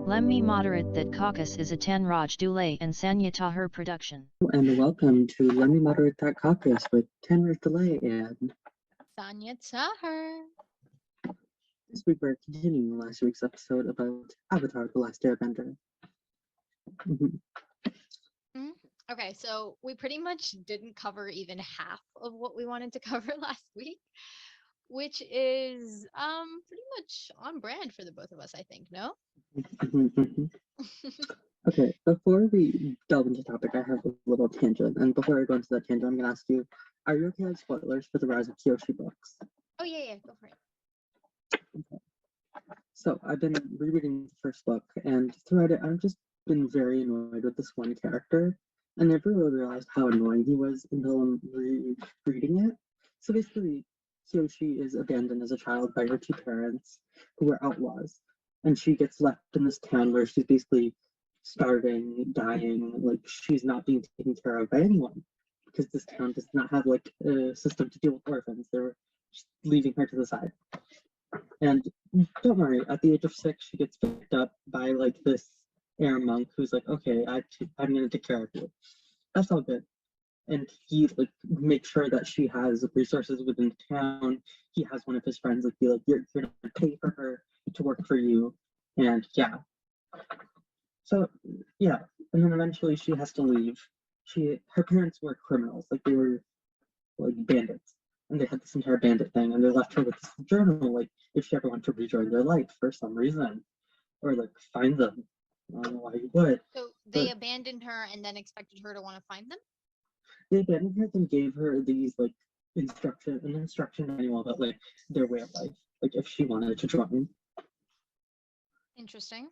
LemmeModerateThatCaucus is a Tanraj Dulay and Sanya Tahir production. And welcome to LemmeModerateThatCaucus with Tanraj Dulay and Sanya Tahir. This week we're continuing last week's episode about Avatar: The Last Airbender. Okay, so we pretty much didn't cover even half of what we wanted to cover last week, which is pretty much on brand for the both of us, I think, no? Okay, before we delve into the topic, I have a little tangent, and before I go into that tangent, I'm going to ask you, are you okay with spoilers for the Rise of Kyoshi books? Oh, yeah, go for it. Okay. So, I've been rereading the first book, and throughout it, I've just been very annoyed with this one character, and never really realized how annoying he was until I'm rereading it. So basically, Kyoshi is abandoned as a child by her two parents, who are outlaws, and she gets left in this town where she's basically starving, dying, like she's not being taken care of by anyone, because this town does not have like a system to deal with orphans. They're just leaving her to the side. And don't worry, at the age of 6, she gets picked up by like this air monk who's like, okay, I'm gonna take care of you. That's all good. And he like makes sure that she has resources within the town. He has one of his friends like be like, you're gonna pay for her to work for you. And yeah. So yeah, and then eventually she has to leave. Her parents were criminals, like they were like bandits. And they had this entire bandit thing, and they left her with this journal, like if she ever wanted to rejoin their life for some reason. Or like find them. I don't know why you would. So they abandoned her and then expected her to want to find them? They abandoned her and gave her these like instruction manual about like their way of life, like if she wanted to join. Interesting.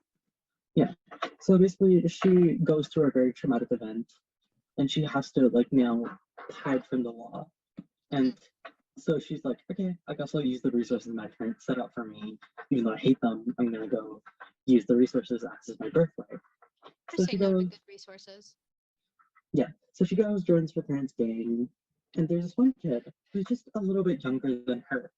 Yeah. So basically she goes through a very traumatic event and she has to like now hide from the law. And so she's like, okay, I guess I'll use the resources my parents set up for me. Even though I hate them, I'm gonna go use the resources as my birthright. So she goes, good resources. Yeah, so she goes, joins her parents' gang, and there's this one kid who's just a little bit younger than her.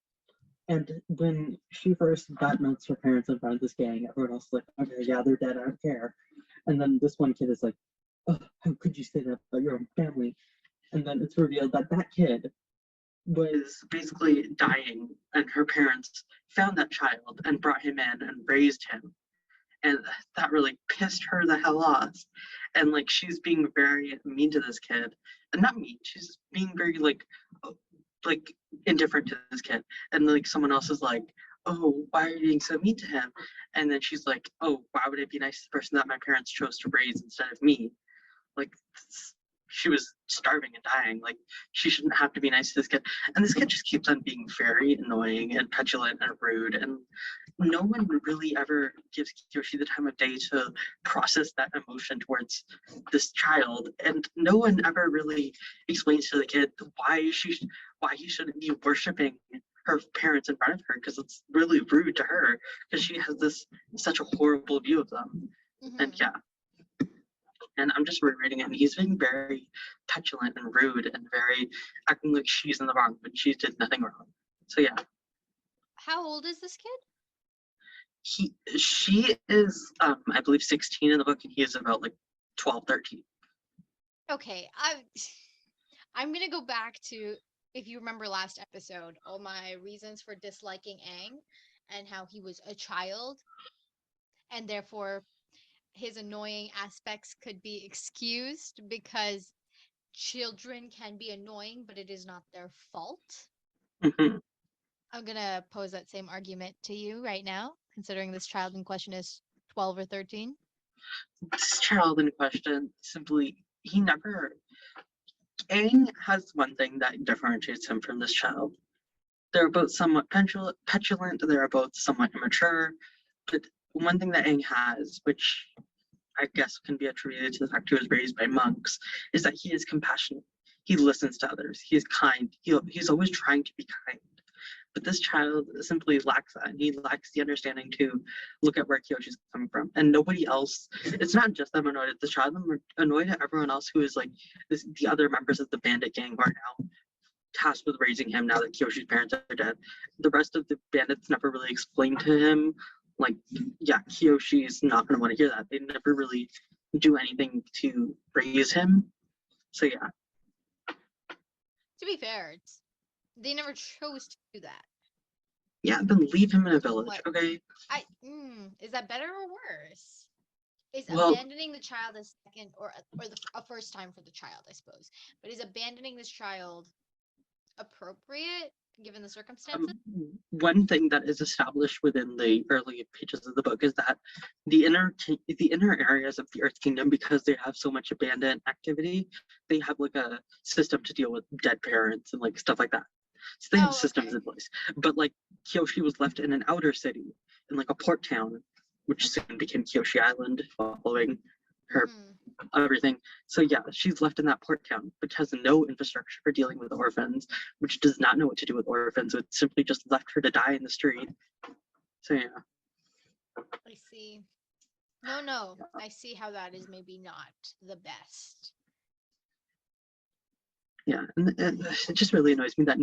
And when she first badmouths her parents in front of this gang, everyone else is like, okay, yeah, they're dead, I don't care. And then this one kid is like, oh, how could you say that about your own family? And then it's revealed that that kid was basically dying, and her parents found that child and brought him in and raised him. And that really pissed her the hell off. And like she's being very mean to this kid. And not mean, she's being very like indifferent to this kid. And like someone else is like, oh, why are you being so mean to him? And then she's like, oh, why would I be nice to the person that my parents chose to raise instead of me? Like she was starving and dying. Like she shouldn't have to be nice to this kid. And this kid just keeps on being very annoying and petulant and rude. And no one really ever gives Kyoshi the time of day to process that emotion towards this child. And no one ever really explains to the kid why he shouldn't be worshiping her parents in front of her, because it's really rude to her because she has such a horrible view of them. And yeah. And I'm just rereading it, and he's being very petulant and rude and very acting like she's in the wrong, but she did nothing wrong. So yeah. How old is this kid? She is, I believe 16 in the book, and he is about like 12, 13. Okay, I'm gonna go back to, if you remember last episode, all my reasons for disliking Aang and how he was a child, and therefore his annoying aspects could be excused because children can be annoying, but it is not their fault. I'm gonna pose that same argument to you right now, considering this child in question is 12 or 13. This child in question simply, Aang has one thing that differentiates him from this child. They're both somewhat petulant, they're both somewhat immature, but one thing that Aang has, which I guess can be attributed to the fact he was raised by monks, is that he is compassionate. He listens to others. He is kind. He's always trying to be kind. But this child simply lacks that. And he lacks the understanding to look at where Kyoshi's coming from. And nobody else, it's not just them annoyed at the child, I'm annoyed at everyone else who is like the other members of the bandit gang who are now tasked with raising him now that Kyoshi's parents are dead. The rest of the bandits never really explained to him like, yeah, Kiyoshi's not going to want to hear that. They never really do anything to raise him. So yeah. To be fair, they never chose to do that. Yeah, then leave him in a village, What? okay? Is that better or worse? Is Well, abandoning the child a second or a first time for the child, I suppose. But is abandoning this child appropriate given the circumstances? one thing that is established within the early pages of the book is that the inner areas of the Earth Kingdom, because they have so much abandoned activity, they have like a system to deal with dead parents and like stuff like that. So they have systems in place. But like Kyoshi was left in an outer city, in like a port town, which soon became Kyoshi Island following her everything. So yeah, she's left in that port town, which has no infrastructure for dealing with orphans, which does not know what to do with orphans. It simply just left her to die in the street. So yeah. I see. No, I see how that is maybe not the best. Yeah, and it just really annoys me that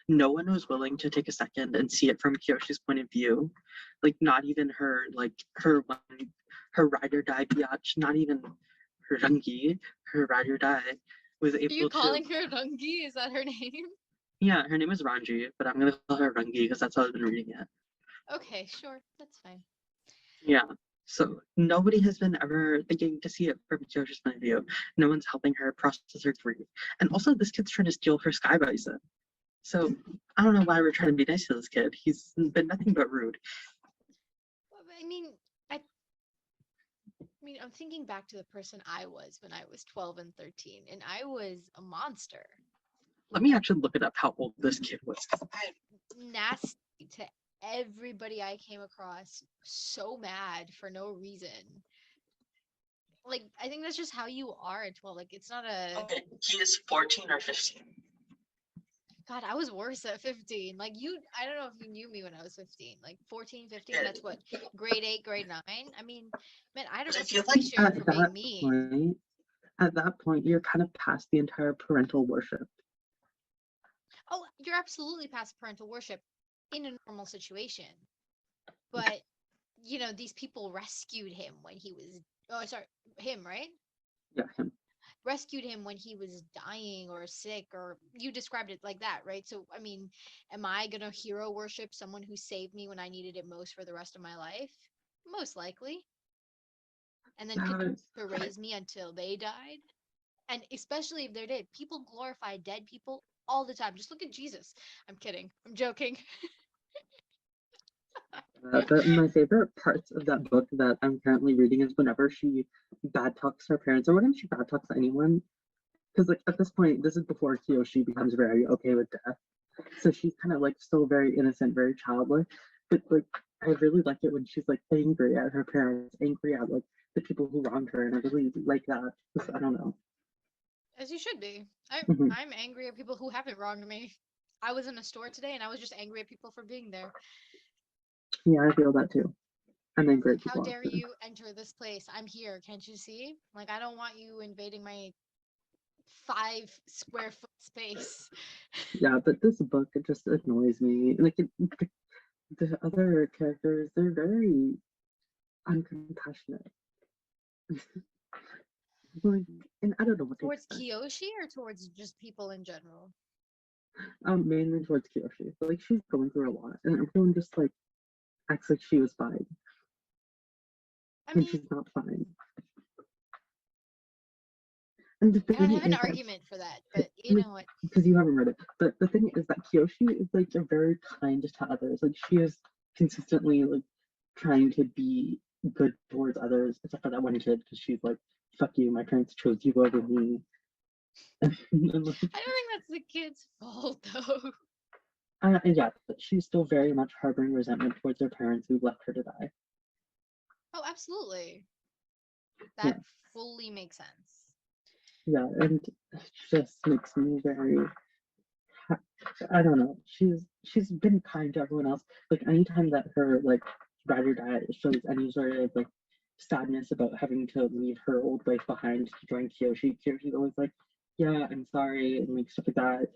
no one was willing to take a second and see it from Kyoshi's point of view. Like, not even her ride or die biatch, not even her Rangi, her ride or die, was able to. Are you calling her Rangi? Is that her name? Yeah, her name is Ranji, but I'm gonna call her Rangi because that's how I've been reading it. Okay, sure, that's fine. Yeah. So nobody has been ever thinking to see it from Kyoshi's point of view. No one's helping her process her grief. And also, this kid's trying to steal her sky bison. So I don't know why we're trying to be nice to this kid. He's been nothing but rude. I mean, I'm thinking back to the person I was when I was 12 and 13, and I was a monster. Let me actually look it up how old this kid was. Nasty to everybody I came across, so mad for no reason. Like, I think that's just how you are at 12. Like, it's not a... Okay, he is 14 or 15. God, I was worse at 15. Like, I don't know if you knew me when I was 15. Like, 14, 15, that's what? Grade 8, grade 9? I mean, man, I don't appreciate you for being mean. At that point, you're kind of past the entire parental worship. Oh, you're absolutely past parental worship in a normal situation. But, these people rescued him when he was... Oh, sorry, him, right? Yeah, him. Rescued him when he was dying or sick, or you described it like that, right? So, I mean, am I gonna hero worship someone who saved me when I needed it most for the rest of my life? Most likely. And then continue to raise me until they died? And especially if they're dead. People glorify dead people all the time. Just look at Jesus. I'm kidding. I'm joking. But my favorite parts of that book that I'm currently reading is whenever she bad talks her parents, or whenever she bad talks anyone. Because like at this point, this is before Kyoshi becomes very okay with death. So she's kind of like still very innocent, very childlike. But like I really like it when she's like angry at her parents, angry at like the people who wronged her, and I really like that. I don't know. As you should be. Mhm. I'm angry at people who haven't wronged me. I was in a store today and I was just angry at people for being there. Yeah, I feel that too. I'm angry at How people. dare you enter this place? I'm here. Can't you see? Like, I don't want you invading my 5 square foot space. Yeah, but this book, it just annoys me. Like the other characters, they're very uncompassionate. Like, and I don't know what to Towards expect. Kiyoshi or towards just people in general? Mainly towards Kiyoshi. Like she's going through a lot, and everyone just like acts like she was fine, and she's not fine. And the I don't thing have an is argument for that, but you know what? Because you haven't read it. But the thing is that Kiyoshi is like very kind to others. Like she is consistently like trying to be good towards others, except for that one kid, because she's like, "Fuck you, my parents chose you over me." I don't think that's the kid's fault, though. And yeah, but she's still very much harboring resentment towards her parents who left her to die. Oh, absolutely. That fully makes sense. Yeah, and it just makes me very. I don't know. She's been kind to everyone else. Like anytime that her like ride or die shows any sort of like sadness about having to leave her old life behind to join Kyoshi, Kyoshi's always like, "Yeah, I'm sorry," and like stuff like that.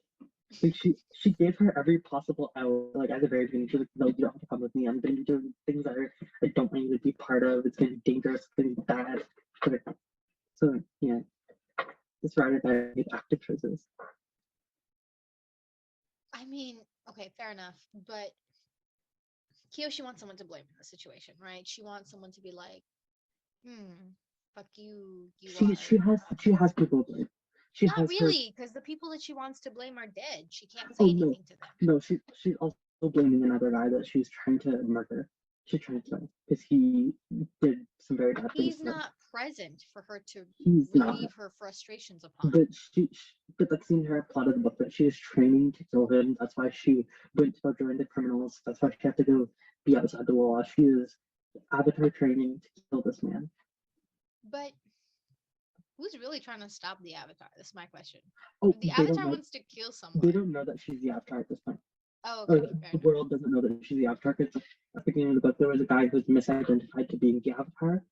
Like she gave her every possible out. Like at the very beginning, she was like, "No, you don't have to come with me. I'm going to be doing things that I don't want you to be part of. It's going to be dangerous. It's going to be bad." So yeah, it's right that I make active choices. I mean, okay, fair enough. But Kiyoshi wants someone to blame in the situation, right? She wants someone to be like, fuck you, you are. She has people to blame. She Not has her. really, because the people that she wants to blame are dead. She can't Oh say no, anything to them. no. She's also blaming another guy that she's trying to murder. She's trying to kill because he did some very bad things He's to her. not present for her to He's not. relieve her frustrations upon. But that's the entire plot of the book, that she is training to kill him. That's why she went to go join the criminals. That's why she had to go be outside the wall. She is avatar training to kill this man. But who's really trying to stop the Avatar? That's my question. Oh, The Avatar wants to kill someone. They don't know that she's the avatar at this point. Oh, Or okay. the world doesn't know that she's the avatar. Because at the beginning of the book, there was a guy who was misidentified to being the avatar,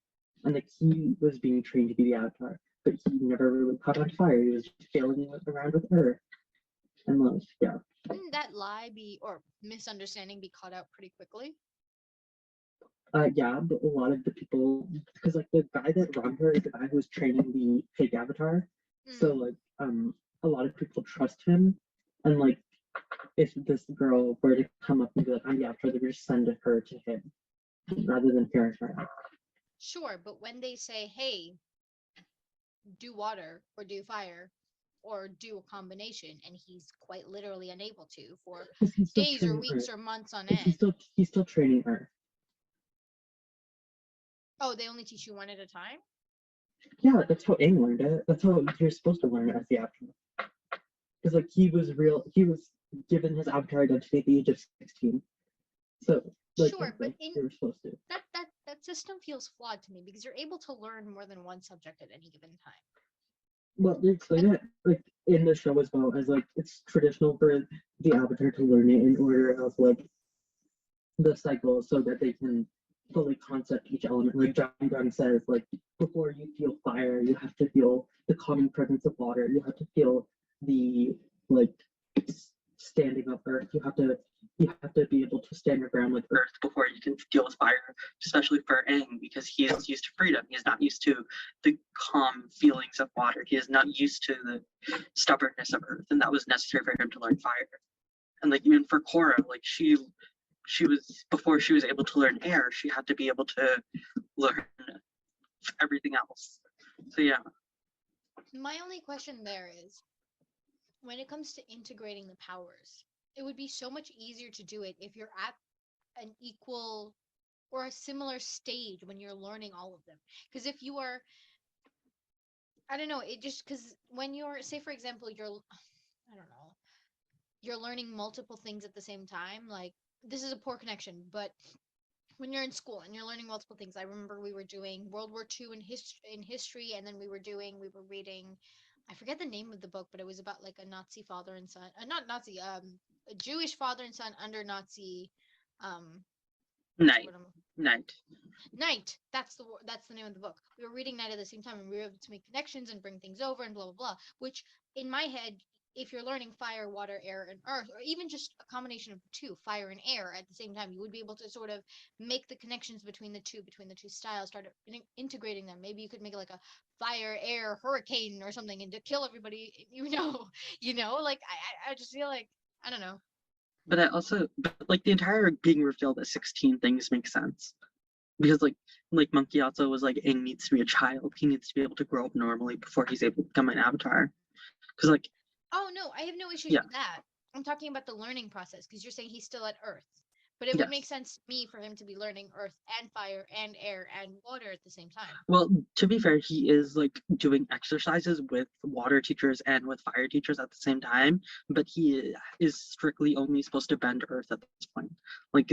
and like he was being trained to be the avatar, but he never really caught on fire. He was just sailing around with her, and like, yeah. Didn't that lie or misunderstanding be caught out pretty quickly? Yeah, but a lot of the people, because like the guy that wronged her is the guy who was training the fake avatar. So like, a lot of people trust him, and like, if this girl were to come up and be like, "I'm the avatar," they would just send her to him rather than hearing her out. Sure, but when they say, "Hey, do water or do fire," or do a combination, and he's quite literally unable to for days or weeks or months on end. He's still training her. Oh, they only teach you one at a time? Yeah, that's how Aang learned it. That's how you're supposed to learn it as the avatar. Because like he was given his avatar identity at the age of 16. So like, sure, but you were supposed to. That system feels flawed to me because you're able to learn more than one subject at any given time. Well, they explain it like in the show as well, as like it's traditional for the avatar to learn it in order of like the cycle, so that they can fully concept each element. Like John Graham says, like before you feel fire, you have to feel the calming presence of water. You have to feel the like standing of earth. You have to be able to stand your ground with earth before you can deal with fire. Especially for Aang, because he is used to freedom. He is not used to the calm feelings of water. He is not used to the stubbornness of earth, and that was necessary for him to learn fire. And like even for Korra, like she was, before she was able to learn air, she had to be able to learn everything else. So yeah. My only question there is, when it comes to integrating the powers, it would be so much easier to do it if you're at an equal or a similar stage when you're learning all of them. Because if you are, I don't know, it just, because when you're, say for example, I don't know, you're learning multiple things at the same time, like, this is a poor connection, but when you're in school and you're learning multiple things, I remember we were doing World War II in history, and then we were reading, I forget the name of the book, but it was about like a Nazi father and son, not Nazi, a Jewish father and son under Nazi, Night. That's the name of the book. We were reading Night at the same time, and we were able to make connections and bring things over and blah blah blah. Which in my head, if you're learning fire, water, air, and earth, or even just a combination of the two, fire and air, at the same time, you would be able to sort of make the connections between the two styles, start integrating them. Maybe you could make like a fire, air, hurricane or something, and to kill everybody. Like I just feel like, I don't know. But like the entire being revealed at 16 things make sense. Because like Monkey also was like, Aang needs to be a child. He needs to be able to grow up normally before he's able to become an avatar. Because like, oh no, I have no issues with that. I'm talking about the learning process, because you're saying he's still at Earth. But it would make sense to me for him to be learning earth and fire and air and water at the same time. Well, to be fair, he is like doing exercises with water teachers and with fire teachers at the same time, but he is strictly only supposed to bend earth at this point. Like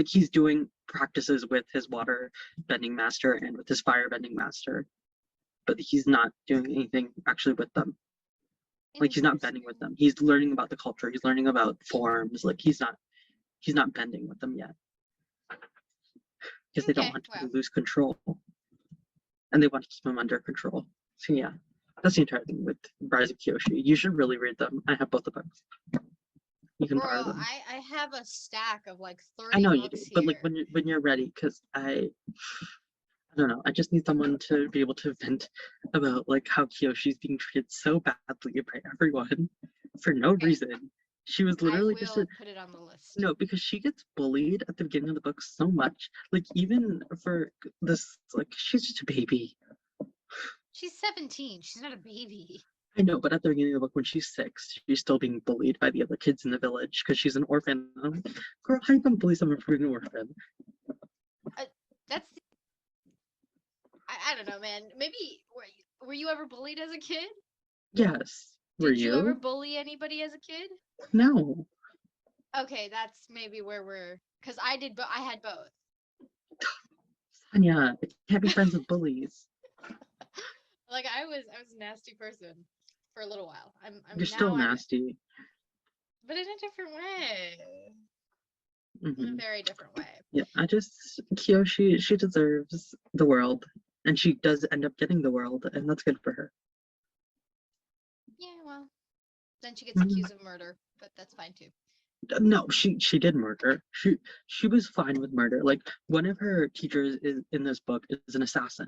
he's doing practices with his water bending master and with his fire bending master, but he's not doing anything actually with them. Like he's not bending with them. He's learning about the culture. He's learning about forms. Like he's not bending with them yet, because they don't want to lose control, and they want to keep him under control. So yeah. That's the entire thing with Rise of Kyoshi. You should really read them. I have both the books. You can Bro, borrow them. I have a stack of like I 30 know you do, books but like here. when you're ready, because I don't know. I just need someone to be able to vent about like how Kyoshi's being treated so badly by everyone for no Okay, reason. She was I literally just will put it on the list. no, because she gets bullied at the beginning of the book so much. Like even for this, like she's just a baby. She's 17. She's not a baby. I know, but at the beginning of the book, when she's 6, she's still being bullied by the other kids in the village because she's an orphan. I'm like, girl, how you gonna bully someone for being an orphan? That's I don't know, man. Maybe were you ever bullied as a kid? Yes. Were Did you ever you? bully anybody as a kid? No. Okay, that's maybe where we're because I did, but I had both. Anya, I can't be friends with bullies. Like I was a nasty person for a little while. You're still I'm nasty. but in a different way. In a Hmm. very different way. Yeah, Kyoshi, she deserves the world, and she does end up getting the world, and that's good for her. Yeah, well, then she gets Mhm. accused of murder, but that's fine too. No, she did murder. She was fine with murder. Like one of her teachers is in this book is an assassin,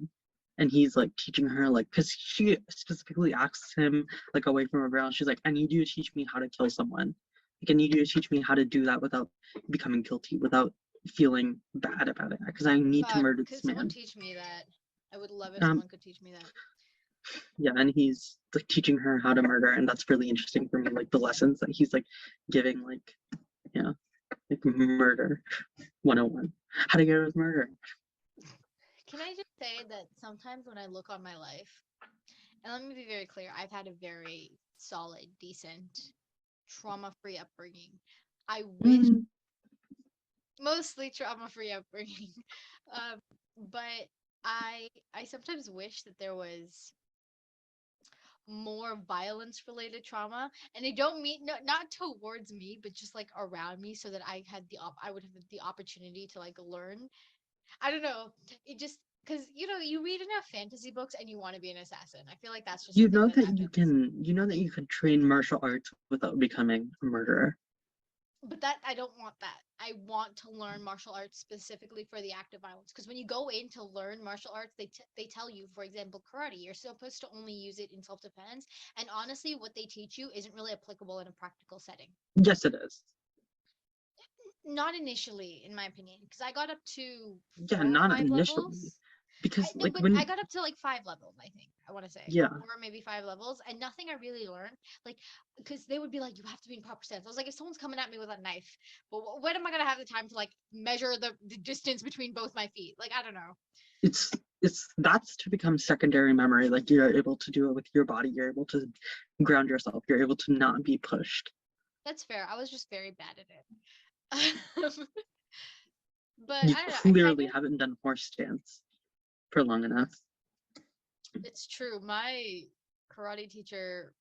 and he's like teaching her like because she specifically asks him like away from her barrel. She's like, I need you to teach me how to kill someone. Like I need you to teach me how to do that without becoming guilty, without feeling bad about it, because I need to God, murder could this someone man. teach me that? I would love if Um, someone could teach me that. yeah, and he's like teaching her how to murder, and that's really interesting for me. Like the lessons that he's like giving, like yeah, like murder 101. How to get away with murder. Can I just say that sometimes when I look on my life, and let me be very clear, I've had a very solid, decent, trauma-free upbringing. I wish Mm, mostly trauma-free upbringing, um, but I sometimes wish that there was more violence-related trauma, and I don't mean not towards me, but just like around me, so that I would have the opportunity to like learn. I don't know. It just because you read enough fantasy books and you want to be an assassin. I feel like that's just a you thing know that that you happens. can, you know that you could train martial arts without becoming a murderer. But that I don't want that. I want to learn martial arts specifically for the act of violence. Because when you go in to learn martial arts, they tell you, for example, karate, you're supposed to only use it in self-defense. And honestly, what they teach you isn't really applicable in a practical setting. Yes, it is. Not initially, in my opinion, because I got up to Yeah, 4 or not 5 initially, levels. because No, like but I when got up to like 5 levels, I think. I want to say yeah, 4, maybe 5 levels, and nothing I really learned. Like, because they would be like, "You have to be in proper stance." I was like, "If someone's coming at me with a knife, but when am I gonna have the time to like measure the distance between both my feet?" Like, I don't know. it's that's to become secondary memory. Like you're able to do it with your body. You're able to ground yourself. You're able to not be pushed. That's fair. I was just very bad at it. But You I don't know. I kind clearly of. haven't done horse stance for long enough. It's true. My karate teacher.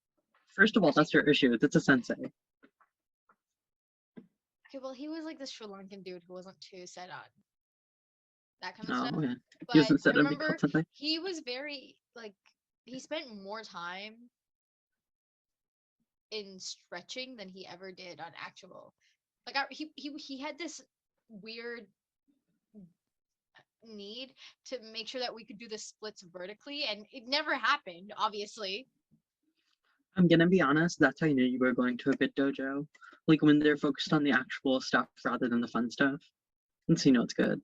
First of all, Actually, that's your issue. It's a sensei. okay, well, he was like this Sri Lankan dude who wasn't too set on that kind of Oh, stuff. okay. He But wasn't I said on be called remember sensei. he was very like he spent more time in stretching than he ever did on actual. Like he had this weird need to make sure that we could do the splits vertically, and it never happened, obviously. I'm gonna be honest, that's how you knew you were going to a good dojo. Like when they're focused on the actual stuff rather than the fun stuff. And so you know it's good.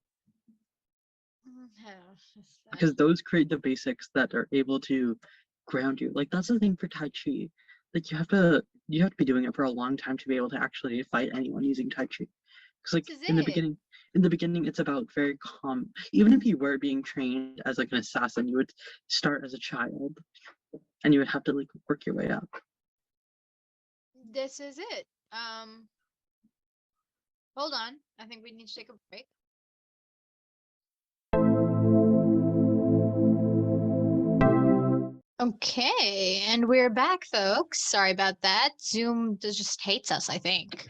Because those create the basics that are able to ground you. Like that's the thing for Tai Chi. Like you have to be doing it for a long time to be able to actually fight anyone using Tai Chi. Because like This is it. in the beginning it's about very calm. Even if you were being trained as like an assassin, you would start as a child and you would have to like work your way up. This is it. Hold on. I think we need to take a break. Okay, and we're back, folks. Sorry about that. Zoom just hates us, I think.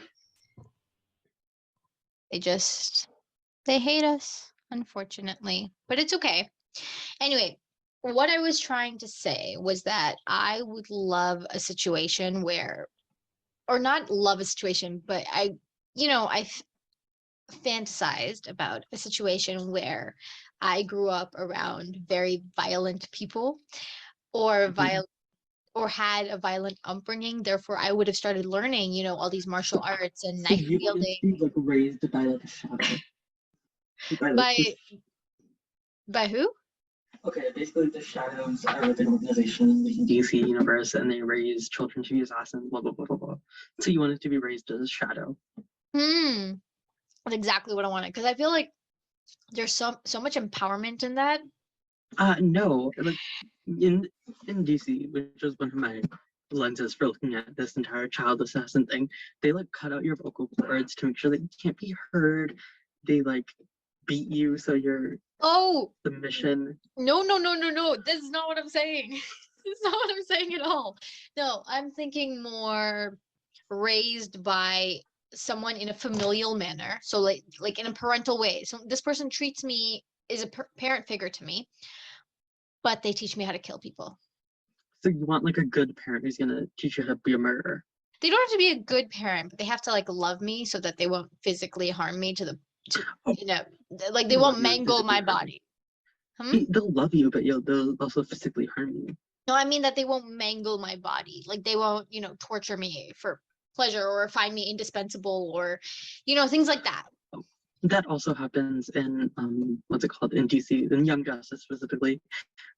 They hate us, unfortunately. But it's okay. Anyway, what I was trying to say was that I would love a situation where, or not love a situation, but I fantasized about a situation where I grew up around very violent people or Mhm. had a violent upbringing. Therefore, I would have started learning, all these martial arts and So knife you wanted to wielding be like raised by like a shadow, by like by this. who? Okay, basically the shadows are like an organization in the DC universe, and they raise children to be assassins. Blah blah blah blah blah. So you wanted to be raised as a shadow. Hmm, that's exactly what I wanted because I feel like there's so much empowerment in that. No, like in DC, which was one of my lenses for looking at this entire child assassin thing, they like cut out your vocal cords to make sure that you can't be heard. They like beat you so your Oh, submission. no, no, no, no, no. This is not what I'm saying. This is not what I'm saying at all. No, I'm thinking more raised by someone in a familial manner. So like in a parental way. So this person treats me is a parent figure to me, but they teach me how to kill people. So you want like a good parent who's gonna teach you how to be a murderer. They don't have to be a good parent, but they have to like love me so that they won't physically harm me to Oh, like they they'll won't love you and mangle physically my harm you. body. Hmm? They'll love you, but they'll also physically harm you. No, I mean that they won't mangle my body. Like they won't, torture me for pleasure or find me indispensable or, things like that. That also happens in what's it called in DC in Young Justice specifically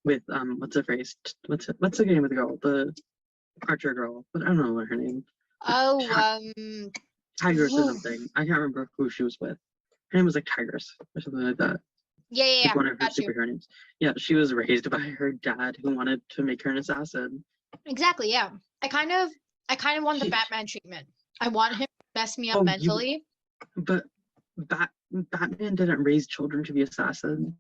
with what's her face what's the name of the girl, the Archer girl, but I don't know what her name. Oh, Tigress or oof. something. I can't remember who she was with. Her name was like Tigress or something like that. Yeah, yeah, Like yeah. one of her Got you. superhero names. Yeah, she was raised by her dad who wanted to make her an assassin. Exactly, yeah. I kind of want the She, Batman treatment. I want him to mess me up oh, you mentally. but Batman didn't raise children to be assassins.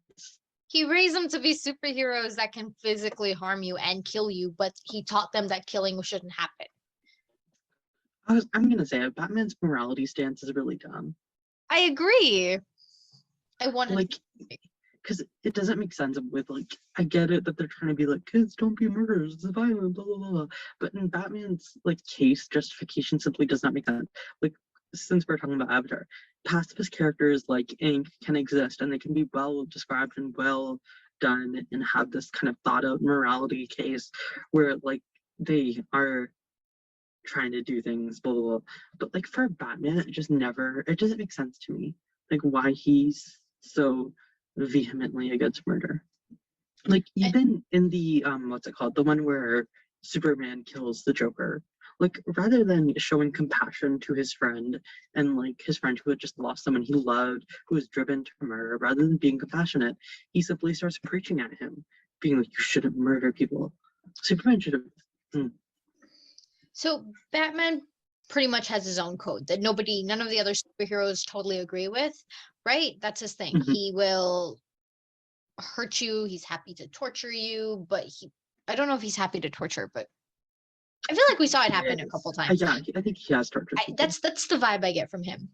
He raised them to be superheroes that can physically harm you and kill you, but he taught them that killing shouldn't happen. I'm gonna say it. Batman's morality stance is really dumb. I agree. I wanted Like, because it doesn't make sense with like I get it that they're trying to be like kids don't be murderers, it's violent, blah blah blah. But in Batman's like case, justification simply does not make sense. Like since we're talking about Avatar, pacifist characters like Aang can exist and they can be well described and well done and have this kind of thought out morality case where like they are trying to do things, blah blah blah. But like for Batman, it doesn't make sense to me. Like why he's so vehemently against murder. Like even in the what's it called? The one where Superman kills the Joker. Like rather than showing compassion to his friend and like his friend who had just lost someone he loved, who was driven to murder, rather than being compassionate, he simply starts preaching at him, being like, "You shouldn't murder people." Superman should have. So Batman pretty much has his own code that none of the other superheroes totally agree with, right? That's his thing. Mhm. He will hurt you. He's happy to torture you, but I don't know if he's happy to torture, but I feel like we saw it happen a couple Yes. times. Yeah, I think he has tortured people. That's the vibe I get from him.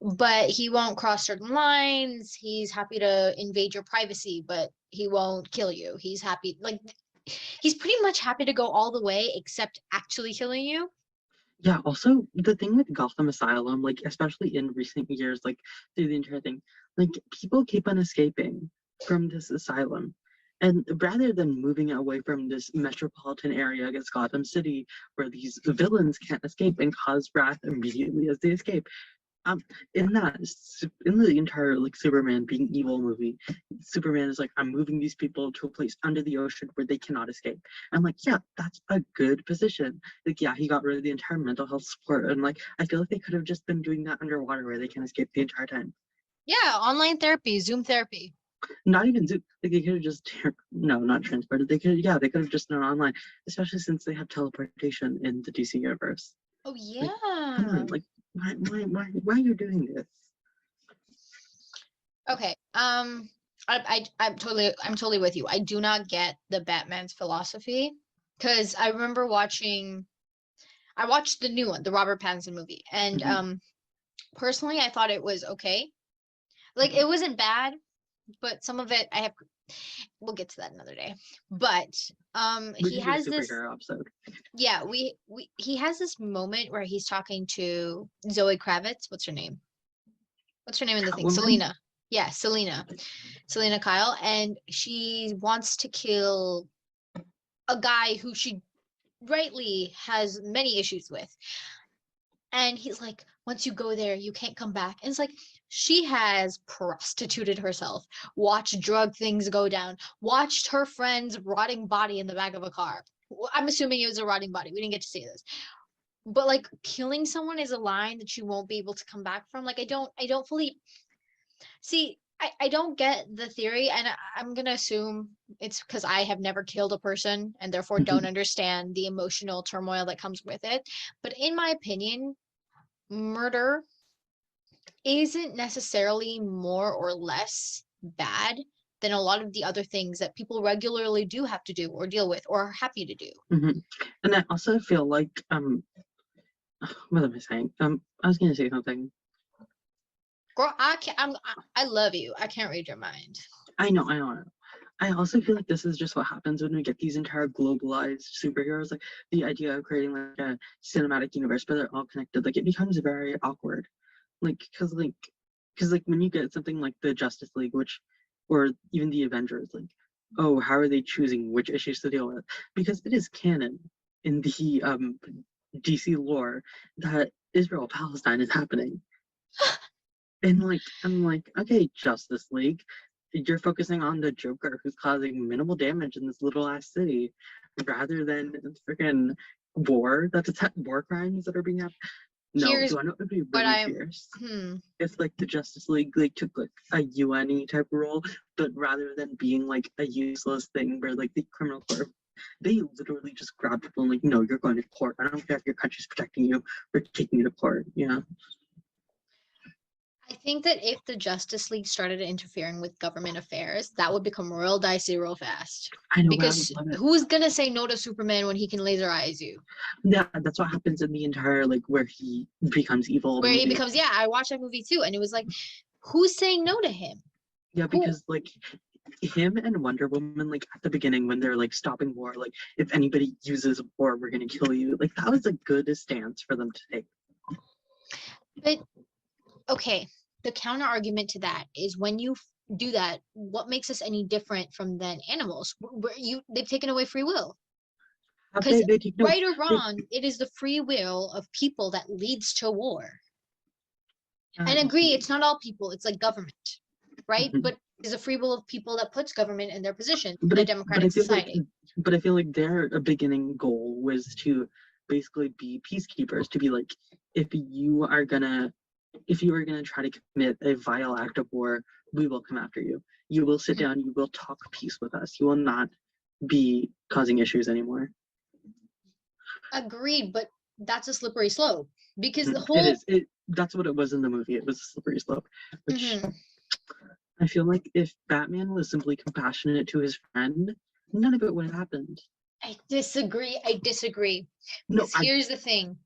But he won't cross certain lines. He's happy to invade your privacy, but he won't kill you. He's pretty much happy to go all the way except actually killing you. Yeah, also the thing with Gotham Asylum, like especially in recent years, like through the entire thing, like people keep on escaping from this asylum. And rather than moving away from this metropolitan area against Gotham City, where these villains can't escape and cause wrath immediately as they escape, um in the entire like Superman being evil movie, Superman is like, I'm moving these people to a place under the ocean where they cannot escape. I'm like, yeah, that's a good position. Like, yeah, he got rid of the entire mental health support, and like I feel like they could have just been doing that underwater where they can escape the entire time. Yeah, online therapy, Zoom therapy. Not even Zoom. Like they could have just no, not transported. They could have just done online, especially since they have teleportation in the DC universe. Oh Like, come yeah. on, like why are you doing this? Okay. I'm totally with you. I do not get the Batman's philosophy because I remember I watched the new one, the Robert Pattinson movie, and Mhm. personally I thought it was okay. Like it wasn't bad, but some of it I have we'll get to that another day. But We he can do a has this, superhero episode. yeah, he has this moment where he's talking to Zoe Kravitz. What's her name? What's her name in the thing? Catwoman? Selena. Yeah, Selena Kyle, and she wants to kill a guy who she rightly has many issues with. And he's like, once you go there, you can't come back. And it's like, she has prostituted herself, watched drug things go down, watched her friend's rotting body in the back of a car. I'm assuming it was a rotting body. We didn't get to see this. But like, killing someone is a line that you won't be able to come back from. Like, I don't fully see. I don't get the theory, and I'm gonna assume it's because I have never killed a person and therefore don't understand the emotional turmoil that comes with it. But in my opinion, murder isn't necessarily more or less bad than a lot of the other things that people regularly do have to do or deal with or are happy to do. And I also feel like what am I saying? I was gonna say something. Girl, I love you. I can't read your mind. I know. I also feel like this is just what happens when we get these entire globalized superheroes. Like the idea of creating like a cinematic universe, but they're all connected. Like it becomes very awkward. Like because when you get something like the Justice League, or even the Avengers, like, oh, how are they choosing which issues to deal with? Because it is canon in the DC lore that Israel-Palestine is happening. And like, I'm like, okay, Justice League, you're focusing on the Joker who's causing minimal damage in this little ass city, rather than freaking war. War crimes that are being happened. No, Here's do I know it would be what really fierce if like the Justice League like took like a UN type role, but rather than being like a useless thing where like the criminal court, they literally just grab people and like, no, you're going to court. I don't care if your country's protecting you, we're taking you to court. Yeah. I think that if the Justice League started interfering with government affairs, that would become real dicey real fast. I know, Because who's gonna say no to Superman when he can laser eyes you? Yeah, that's what happens in the entire like where he becomes evil. Where he movie. becomes, yeah, I watched that movie too, and it was like, who's saying no to him? Yeah, because like him and Wonder Woman, like at the beginning when they're like stopping war, like if anybody uses war, we're gonna kill you. Like that was a good stance for them to take. But okay, the counter argument to that is when you do that, what makes us any different from than animals? They've taken away free will. Because right or wrong, it is the free will of people that leads to war. And agree, it's not all people, it's like government, right? But it's a free will of people that puts government in their position in a democratic society. But I feel like their beginning goal was to basically be peacekeepers, to be like, if you are gonna try to commit a vile act of war, we will come after you. You will sit down, you will talk peace with us. You will not be causing issues anymore. Agreed, but that's a slippery slope. Because the whole that's what it was in the movie. It was a slippery slope. Which I feel like if Batman was simply compassionate to his friend, none of it would have happened. I disagree. No, here's the thing.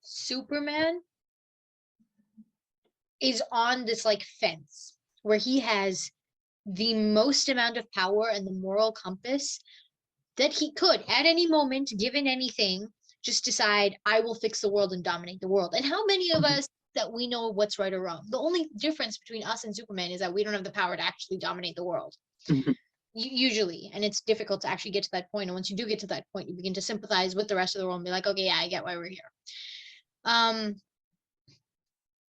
Superman is on this like fence where he has the most amount of power and the moral compass that he could at any moment, given anything, just decide, I will fix the world and dominate the world. And how many of us that we know what's right or wrong? The only difference between us and Superman is that we don't have the power to actually dominate the world. Usually. And it's difficult to actually get to that point. And once you do get to that point, you begin to sympathize with the rest of the world and be like, okay, yeah, I get why we're here.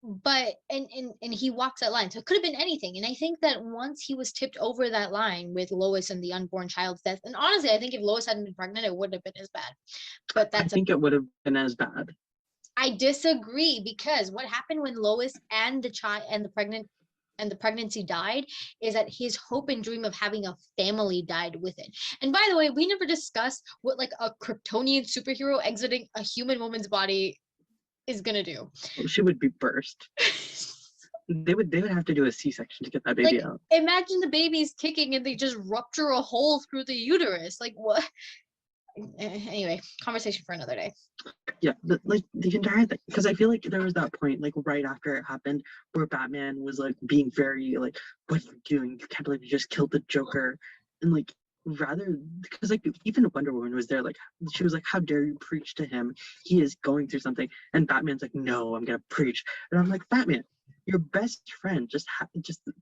But and he walks that line, so it could have been anything. And I think that once he was tipped over that line with Lois and the unborn child's death, and honestly, I think if Lois hadn't been pregnant, it wouldn't have been as bad. But I think it would have been as bad. I disagree, because what happened when Lois and the child and the pregnancy died is that his hope and dream of having a family died with it. And by the way, we never discussed what like a Kryptonian superhero exiting a human woman's body is gonna do. She would be burst. They would have to do a C-section to get that baby out. Imagine the baby's kicking and they just rupture a hole through the uterus. Like what? Anyway, conversation for another day. Yeah, like the entire thing, because I feel like there was that point, like right after it happened, where Batman was like being very like, "What are you doing? You can't believe you just killed the Joker," and like rather because like even Wonder Woman was there, like she was like, "How dare you preach to him? He is going through something," and Batman's like, "No, I'm gonna preach," and I'm like, Batman. Your best friend just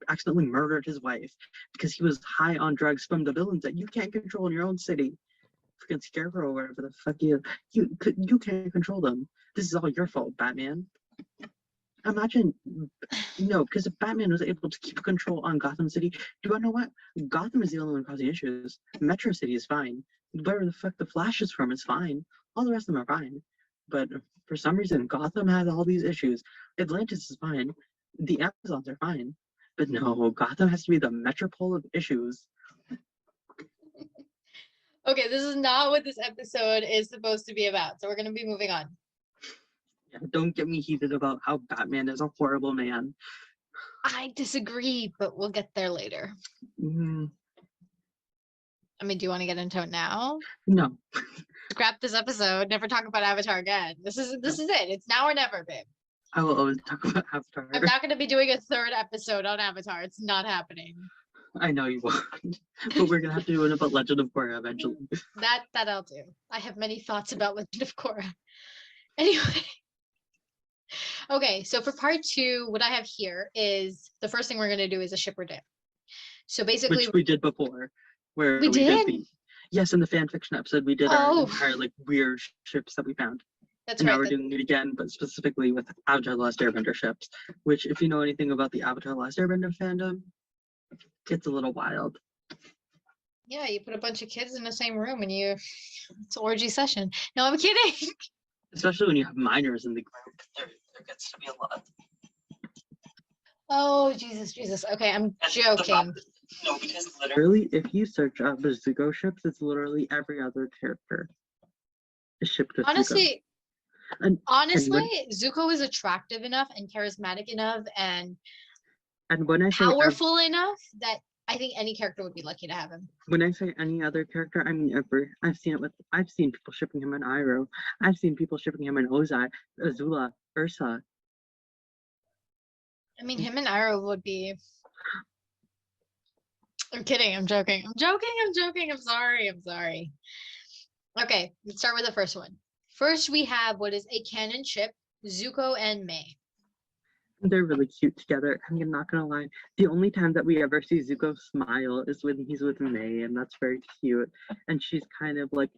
accidentally murdered his wife because he was high on drugs from the villains that you can't control in your own city. Freaking Scarecrow or whatever the fuck you can't control them. This is all your fault, Batman. Imagine, no, because if Batman was able to keep control on Gotham City, do you want to know what? Gotham is the only one causing issues. Metro City is fine. Where the fuck the Flash is from is fine. All the rest of them are fine. But for some reason, Gotham has all these issues. Atlantis is fine. The Amazons are fine. But no, Gotham has to be the metropole of issues. Okay, this is not what this episode is supposed to be about, so we're gonna be moving on. Yeah, don't get me heated about how Batman is a horrible man. I disagree, but we'll get there later. Mm, I mean, do you want to get into it now? no. Scrap this episode. Never talk about Avatar again. This is it. It's now or never, babe. I will always talk about Avatar. I'm not going to be doing a third episode on Avatar. It's not happening. I know you won't, but we're gonna have to do it about Legend of Korra eventually. That I'll do. I have many thoughts about Legend of Korra. Anyway. Okay, so for part 2, what I have here is the first thing we're going to do is a ship or dip. So basically, which we did before, where we did. Yes, in the fan fiction episode, we did our entire like weird ships that we found. That's and right. Now we're doing it again, but specifically with Avatar: Last Airbender ships. Which, if you know anything about the Avatar: Last Airbender fandom, gets a little wild. Yeah, you put a bunch of kids in the same room and it's an orgy session. No, I'm kidding. Especially when you have minors in the group, there gets to be a lot. Oh, Jesus. Okay, I'm joking. No, because literally, if you search up the Zuko ships, it's literally every other character is shipped with Honestly, Zuko. Honestly, Zuko is attractive enough and charismatic enough and when I say powerful enough that I think any character would be lucky to have him. When I say any other character, I mean ever. I've seen people shipping him in Iroh. I've seen people shipping him in Ozai, Azula, Ursa. I mean, him and Iroh would be. I'm kidding. I'm joking. I'm sorry. Okay, let's start with the first one. First, we have what is a canon ship, Zuko and Mai. They're really cute together. I'm not gonna lie. The only time that we ever see Zuko smile is when he's with Mai, and that's very cute. And she's kind of like,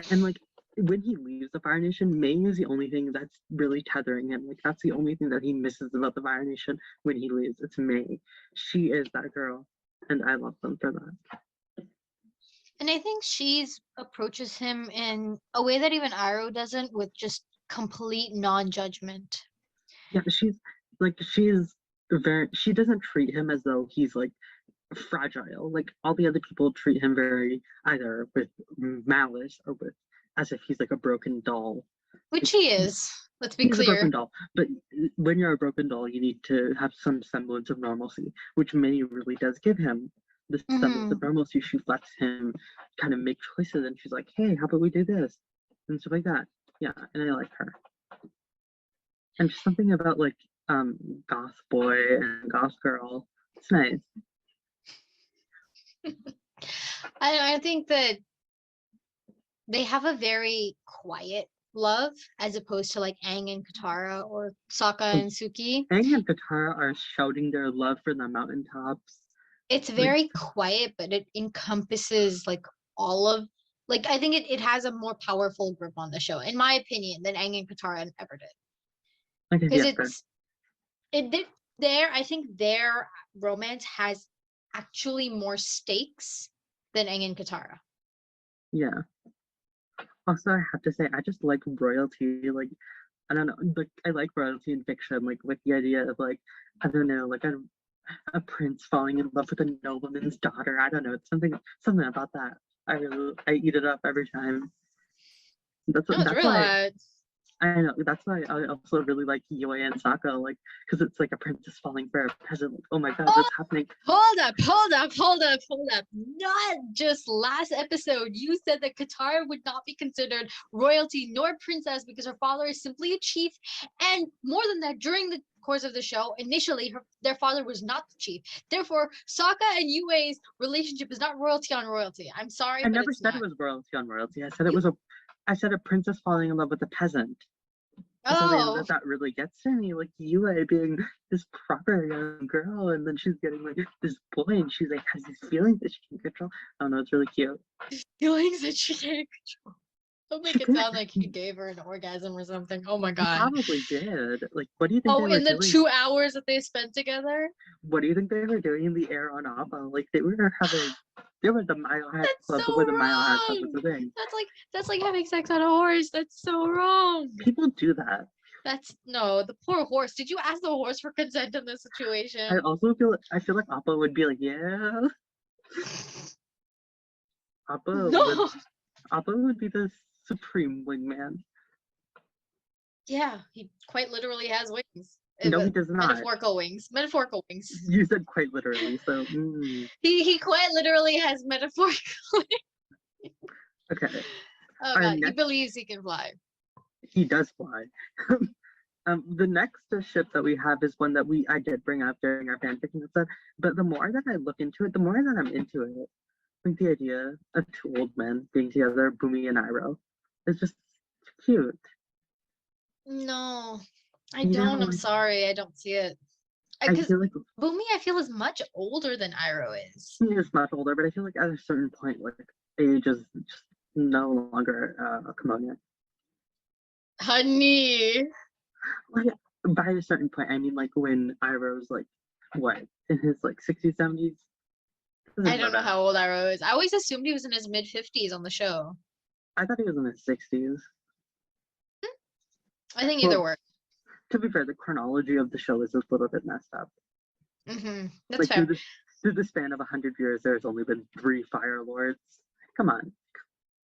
and like when he leaves the Fire Nation, Mai is the only thing that's really tethering him. Like that's the only thing that he misses about the Fire Nation when he leaves. It's Mai. She is that girl, and I love them for that. And I think she approaches him in a way that even Iroh doesn't, with just complete non-judgment. Yeah, she doesn't treat him as though he's like fragile. Like all the other people treat him very either with malice or with as if he's like a broken doll. Which he is. Let's be He's clear. A broken doll. But when you're a broken doll, you need to have some semblance of normalcy, which Mai really does give him. The semblance of normalcy. She lets him kind of make choices, and she's like, "Hey, how about we do this?" and stuff like that. Yeah, and I like her. And just something about like goth boy and goth girl. It's nice. I think that they have a very quiet love as opposed to like Aang and Katara or Sokka and Suki. Aang and Katara are shouting their love for the mountaintops. It's very quiet, but it encompasses like all of like I think it has a more powerful grip on the show, in my opinion, than Aang and Katara ever did. Because I think their romance has actually more stakes than Aang and Katara. Yeah. Also, I have to say, I just like royalty. Like, I don't know, like I like royalty in fiction, like with the idea of like, I don't know, like a prince falling in love with a nobleman's daughter. I don't know, it's something about that. I eat it up every time. That's why I know, that's why I also really like Yue and Sokka, like, because it's like a princess falling for a peasant. Like, oh my god, that's happening. Hold up. Not just last episode, you said that Katara would not be considered royalty nor princess because her father is simply a chief. And more than that, during the course of the show, initially their father was not the chief. Therefore, Sokka and Yue's relationship is not royalty on royalty. I'm sorry, I but never it's said not. it was royalty on royalty. I said a princess falling in love with a peasant. Oh, That really gets to me, like Yue being this proper young girl, and then she's getting like this boy, and she's like has these feelings that she can control. I don't know, it's really cute. feelings that she can't control. Don't make She it can't- sound like he gave her an orgasm or something. Oh my He god. probably did. Like, what do you think they Oh, were in the doing? 2 hours that they spent together? What do you think they were doing in the air on Appa? Like, they were the Mile High That's Club so before the Mile High Club was wrong. a thing. That's like having sex on a horse. That's so wrong. People do that. That's no, the poor horse. Did you ask the horse for consent in this situation? I feel like Appa would be like, yeah. No. Appa would be the supreme wingman. Yeah, he quite literally has wings. No, he does not. Metaphorical wings. Metaphorical wings. You said quite literally, so He quite literally has metaphorical. okay. Oh Our god, he next- believes he can fly. He does fly. The next ship that we have is one that I did bring up during our fanfiction episode, but the more that I look into it, the more that I'm into it. Like the idea of two old men being together, Bumi and Iroh, is just cute. No, I You don't. know, I'm sorry, I don't see it. I Because feel like Bumi, I feel, is much older than Iroh is. he is much older, but I feel like at a certain point, like age is just no longer a kimono. Honey. Like, by a certain point, I mean like when Iroh's like what in his like 60s, 70s. I don't know how old Iroh is. I always assumed he was in his mid-50s on the show. I thought he was in his 60s. I think either Well, work. To be fair, the chronology of the show is a little bit messed up. That's Like fair. through the span of 100 years, there's only been 3 Fire Lords. Come on.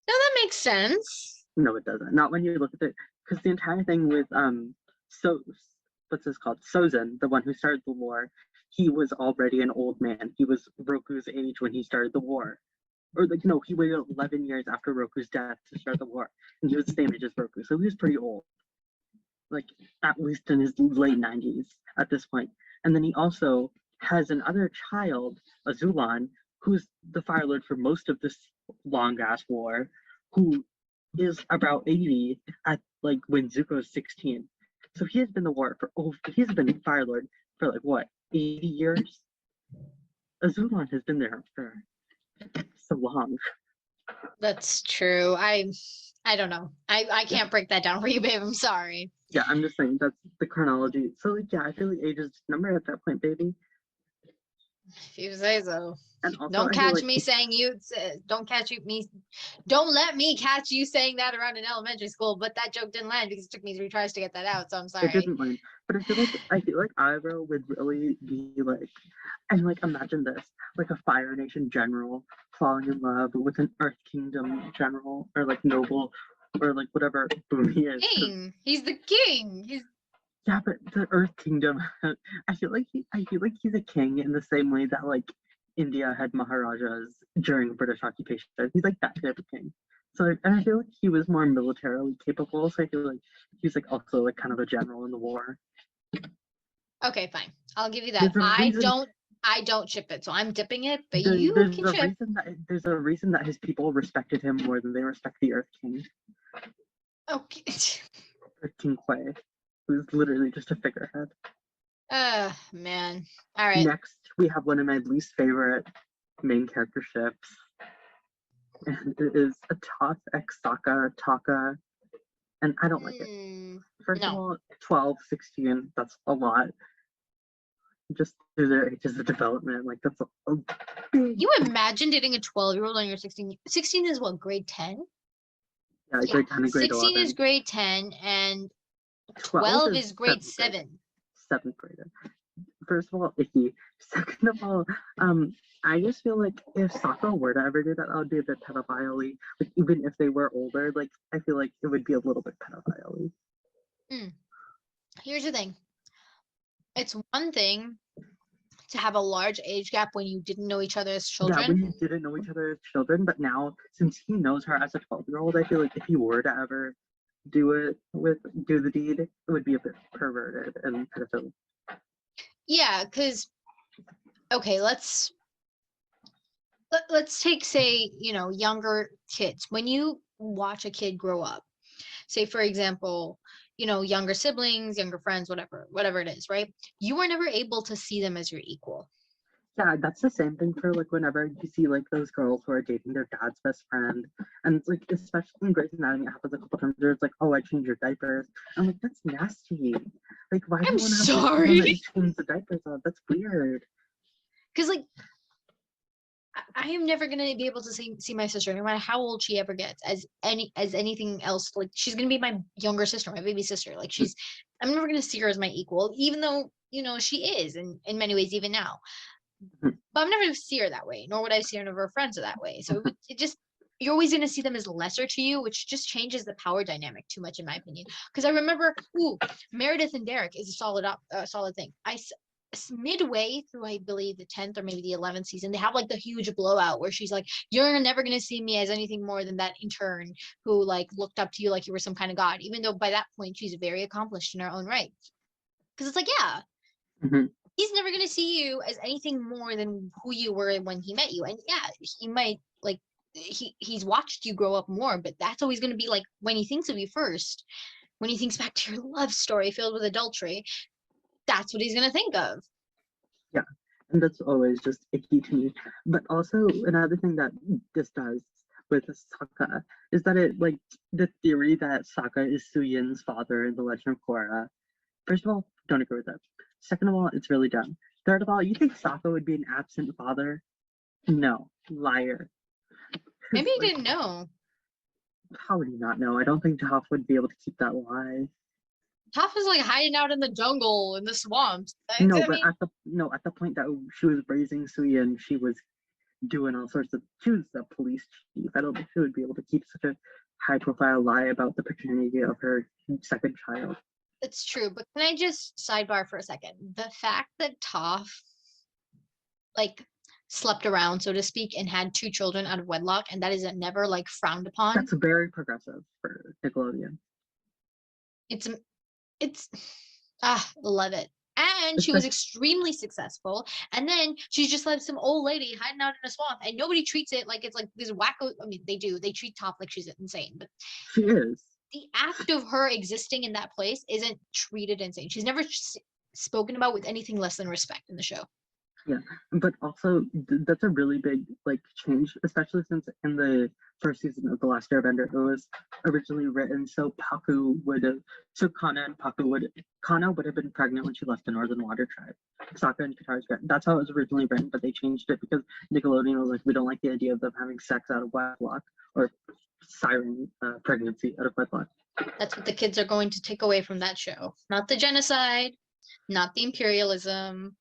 No, that makes sense. No, it doesn't. Not when you look at it, because the entire thing with what's this called? Sozin, the one who started the war, he was already an old man. He was Roku's age when he started the war. Or like no, he waited 11 years after Roku's death to start the war, and he was the same age as Roku, so he was pretty old. Like at least in his late 90s at this point. And then he also has another child, Azulan, who's the Fire Lord for most of this long ass war, who is about 80 at like when Zuko's 16. So he has been he's been Fire Lord for like what, 80 years? Azulan has been there for so long. That's true. I don't know. I can't break that down for you, babe. I'm sorry. Yeah, I'm just saying that's the chronology. So like yeah, I feel like age is just a number at that point, baby. If you say so. And also, Don't I feel catch like me saying don't let me catch you saying that around in elementary school, but that joke didn't land because it took me 3 tries to get that out, so I'm sorry. it didn't land. But I feel like Iroh would really be like, and like imagine this, like a Fire Nation general falling in love with an Earth Kingdom general or like noble or like whatever Bumi is. King. He's the king. Yeah, but the Earth Kingdom, I feel like he's a king in the same way that like India had Maharajas during British occupation. He's like that type of king. So and I feel like he was more militarily capable. So I feel like he's like also like kind of a general in the war. Okay, fine. I'll give you that. I don't ship it, so I'm dipping it, but you can ship. There's a reason that his people respected him more than they respect the Earth King. Okay. Earth King Quay, who's literally just a figurehead. Man. All right. Next, we have one of my least favorite main character ships. And it is a Toph x Sokka Taka. And I don't like it. First of all, 12, 16, that's a lot. Just through their ages of development, like that's a big. You imagine dating a 12-year-old on your 16? 16 is what, grade 10? Yeah, grade 10 and grade 16 11. is grade 10 and 12 is grade 7. 7th grader. First of all, icky. Second of all, I just feel like if Sokka were to ever do that would be a bit pedophile-y. Like even if they were older, like I feel like it would be a little bit pedophile-y. Here's the thing. It's one thing to have a large age gap when you didn't know each other as Yeah, children. when you didn't know each other as children, but now since he knows her as a 12-year-old, I feel like if he were to ever do the deed, it would be a bit perverted and pedophile. Yeah, because okay, let's take, say, younger kids. When you watch a kid grow up, say for example, younger siblings, younger friends, whatever it is, right? You were never able to see them as your equal. Yeah, that's the same thing for like whenever you see like those girls who are dating their dad's best friend, and it's like especially in Grey's Anatomy, it happens a couple times where it's like, oh, I changed your diapers. I'm like, that's nasty. Like, why do I'm you want to have sorry. that you change the diapers of? That's weird. Because like I am never gonna be able to see my sister, no matter how old she ever gets, as anything else. Like she's gonna be my younger sister, my baby sister. Like I'm never gonna see her as my equal, even though she is in many ways even now. But I'm never gonna see her that way, nor would I see her of her friends that way. So it just you're always gonna see them as lesser to you, which just changes the power dynamic too much, in my opinion. Because I remember, Meredith and Derek is a solid thing. Midway through, I believe, the 10th or maybe the 11th season, they have like the huge blowout where she's like, you're never going to see me as anything more than that intern who like looked up to you like you were some kind of god, even though by that point she's very accomplished in her own right. Because it's like, yeah, he's never going to see you as anything more than who you were when he met you. And yeah, he might like he's watched you grow up more, but that's always going to be like when he thinks of you first, when he thinks back to your love story filled with adultery, that's what he's going to think of. Yeah, and that's always just icky to me. But also another thing that this does with Sokka is that it like the theory that Sokka is Suyin's father in The Legend of Korra. First of all, don't agree with that. Second of all, it's really dumb. Third of all, you think Sokka would be an absent father? No, liar. Maybe he Like, didn't know. how would he not know? I don't think Toph would be able to keep that lie. Toph was like hiding out in the jungle, in the swamps. No, I but mean, at the point that she was raising Suyin, she was doing all sorts of. She was the police chief. I don't think she would be able to keep such a high-profile lie about the paternity of her second child. it's true, but can I just sidebar for a second? The fact that Toph like slept around, so to speak, and had 2 children out of wedlock, and that is never like frowned upon. That's very progressive for Nickelodeon. It's love it. And she was extremely successful. And then she's just like some old lady hiding out in a swamp, and nobody treats it like it's like this wacko. I mean, they do. They treat Toph like she's insane, but she is. The act of her existing in that place isn't treated insane. She's never spoken about with anything less than respect in the show. Yeah, but also that's a really big like change, especially since in the first season of The Last Airbender, it was originally written so Kana would have been pregnant when she left the Northern Water Tribe. Sokka and Katara's that's how it was originally written, but they changed it because Nickelodeon was like, we don't like the idea of them having sex out of wedlock or siren pregnancy out of wedlock. That's what the kids are going to take away from that show. Not the genocide, not the imperialism,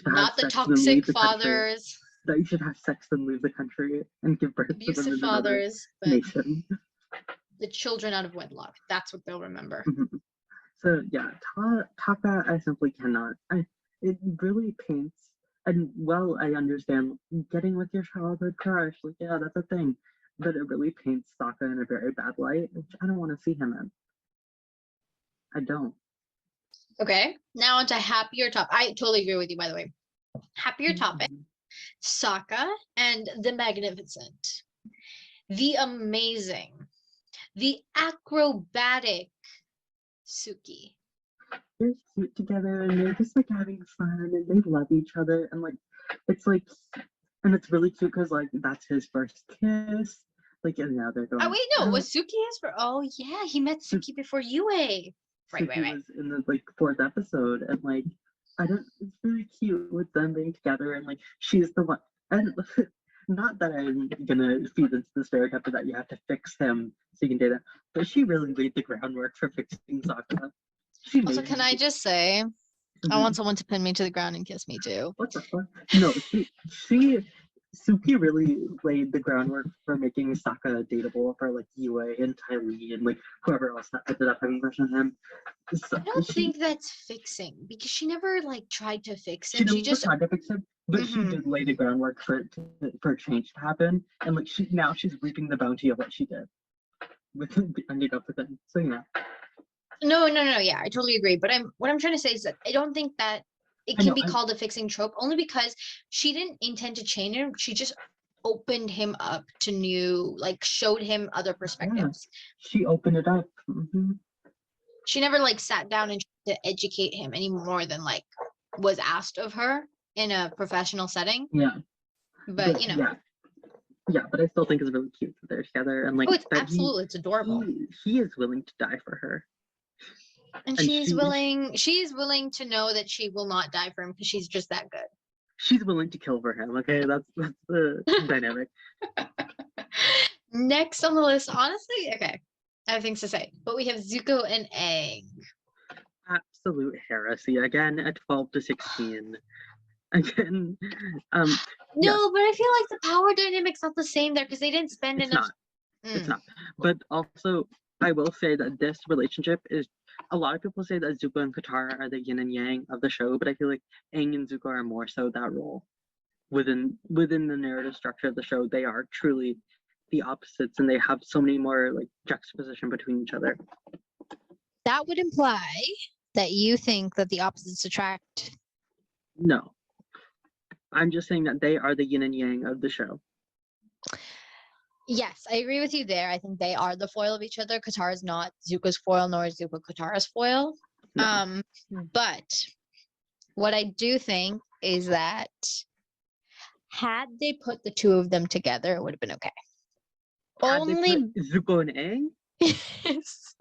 not the toxic fathers. That you should have sex and leave the country and give birth to them in fathers, another nation. The children out of wedlock. That's what they'll remember. Mm-hmm. So yeah, Taka, I simply cannot. It really paints, and well, I understand getting with your childhood crush. Like, yeah, that's a thing. But it really paints Sokka in a very bad light, which I don't want to see him in. I don't. Okay, now onto happier topic. I totally agree with you, by the way. Happier topic. Sokka and the magnificent, the amazing, the acrobatic Suki. They're cute together and they're just like having fun and they love each other and like it's like and it's really cute because like that's his first kiss. Like and now they're going. Oh wait, no, was Suki his for? Oh yeah, he met Suki before Yue. Right. Was in the like 4th episode and like it's really cute with them being together and like she's the one and not that I'm gonna feed into the stereotype that you have to fix him so you can date him, but she really laid the groundwork for fixing Sokka. Also, can I just say, I want someone to pin me to the ground and kiss me too. What the fuck? No, she Suki really laid the groundwork for making Sokka dateable for like Yue and Ty Lee and like whoever else that ended up having a crush on him. So, I don't think that's fixing because she never like tried to fix she him. She never just tried to fix him, but she Mhm. did lay the groundwork for change to happen, and like now she's reaping the bounty of what she did with ending up with him. So yeah, No, yeah, I totally agree. But what I'm trying to say is that I don't think that it I can know. be called a fixing trope only because she didn't intend to change him. She just opened him up to new, like showed him other perspectives. She opened it up. She never like sat down and tried to educate him any more than like was asked of her in a professional setting. Yeah, But you know, yeah, but I still think it's really cute that they're together and like oh, it's that absolutely, it's adorable. he is willing to die for her. And she's willing to know that she will not die for him because she's just that good. She's willing to kill for him. Okay, that's the dynamic. Next on the list, honestly, okay, I have things to say, but we have Zuko and Aang. Absolute heresy again at 12 to 16. Again, No, yeah. but I feel like the power dynamic's not the same there because they didn't spend enough. It's not. But also, I will say that this relationship is. A lot of people say that Zuko and Katara are the yin and yang of the show, but I feel like Aang and Zuko are more so that role within the narrative structure of the show. They are truly the opposites, and they have so many more like juxtaposition between each other. That would imply that you think that the opposites attract. No, I'm just saying that they are the yin and yang of the show. Yes, I agree with you there. I think they are the foil of each other. Katara is not Zuko's foil, nor is Zuko Katara's foil. No. But what I do think is that had they put the two of them together, it would have been okay. Had they put Zuko and Aang? Yes.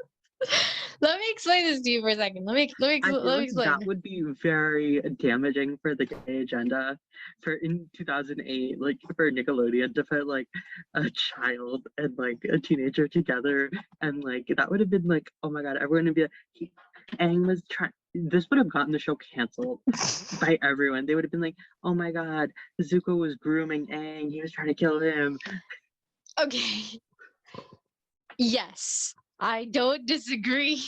Let me explain this to you for a second. Let me explain. That would be very damaging for the gay agenda for in 2008, like for Nickelodeon to put like a child and like a teenager together, and like that would have been like, oh my god, everyone would be like, Aang was trying. This would have gotten the show canceled by everyone. They would have been like, oh my god, Zuko was grooming Aang. He was trying to kill him. Okay. Yes. I don't disagree.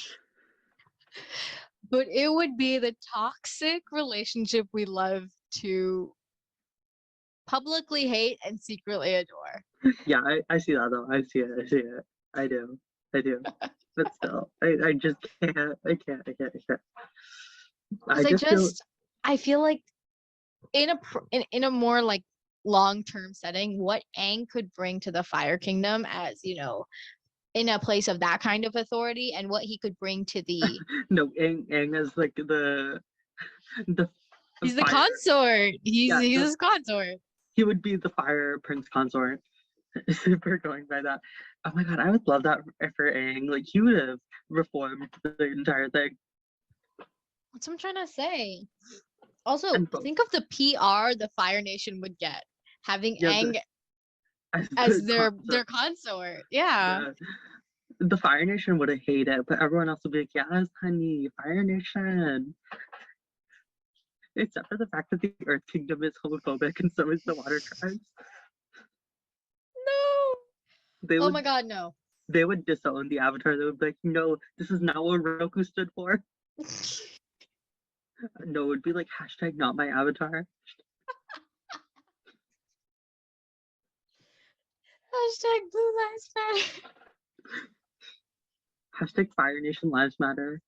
But it would be the toxic relationship we love to publicly hate and secretly adore. Yeah, I see that though. I see it. I do. But still, I just can't. I can't. I feel like in a more like long-term setting, what Aang could bring to the Fire Kingdom as, you know, in a place of that kind of authority, and what he could bring to the no, Aang is like the he's the consort. He's his consort. He would be the fire prince consort. Super going by that. Oh my god, I would love that for Aang. Like he would have reformed the entire thing. That's what I'm trying to say. Also, think of the PR the Fire Nation would get having Aang as their consort. Yeah. The Fire Nation would have hated it, but everyone else would be like, yes, honey, Fire Nation. Except for the fact that the Earth Kingdom is homophobic and so is the Water Tribes. No. Oh my god, no. They would disown the Avatar. They would be like, no, this is not what Roku stood for. No, it would be like hashtag not my avatar. Hashtag Blue Lives Matter. Hashtag Fire Nation Lives Matter.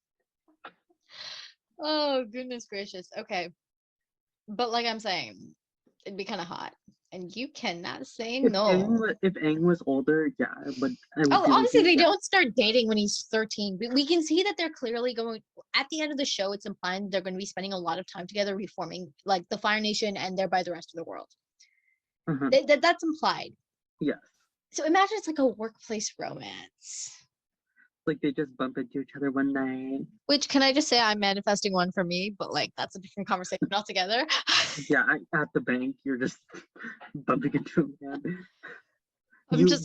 Oh, goodness gracious. Okay. But like I'm saying, it'd be kind of hot. And you cannot say no. If Aang was older, yeah, but obviously they don't start dating when he's 13. But we can see that they're clearly going. At the end of the show, it's implying they're going to be spending a lot of time together, reforming like the Fire Nation and thereby the rest of the world. That's implied. Yes. So imagine it's like a workplace romance. Like they just bump into each other one night. Which, can I just say, I'm manifesting one for me, but like that's a different conversation altogether. Yeah, at the bank, you're just bumping into a man.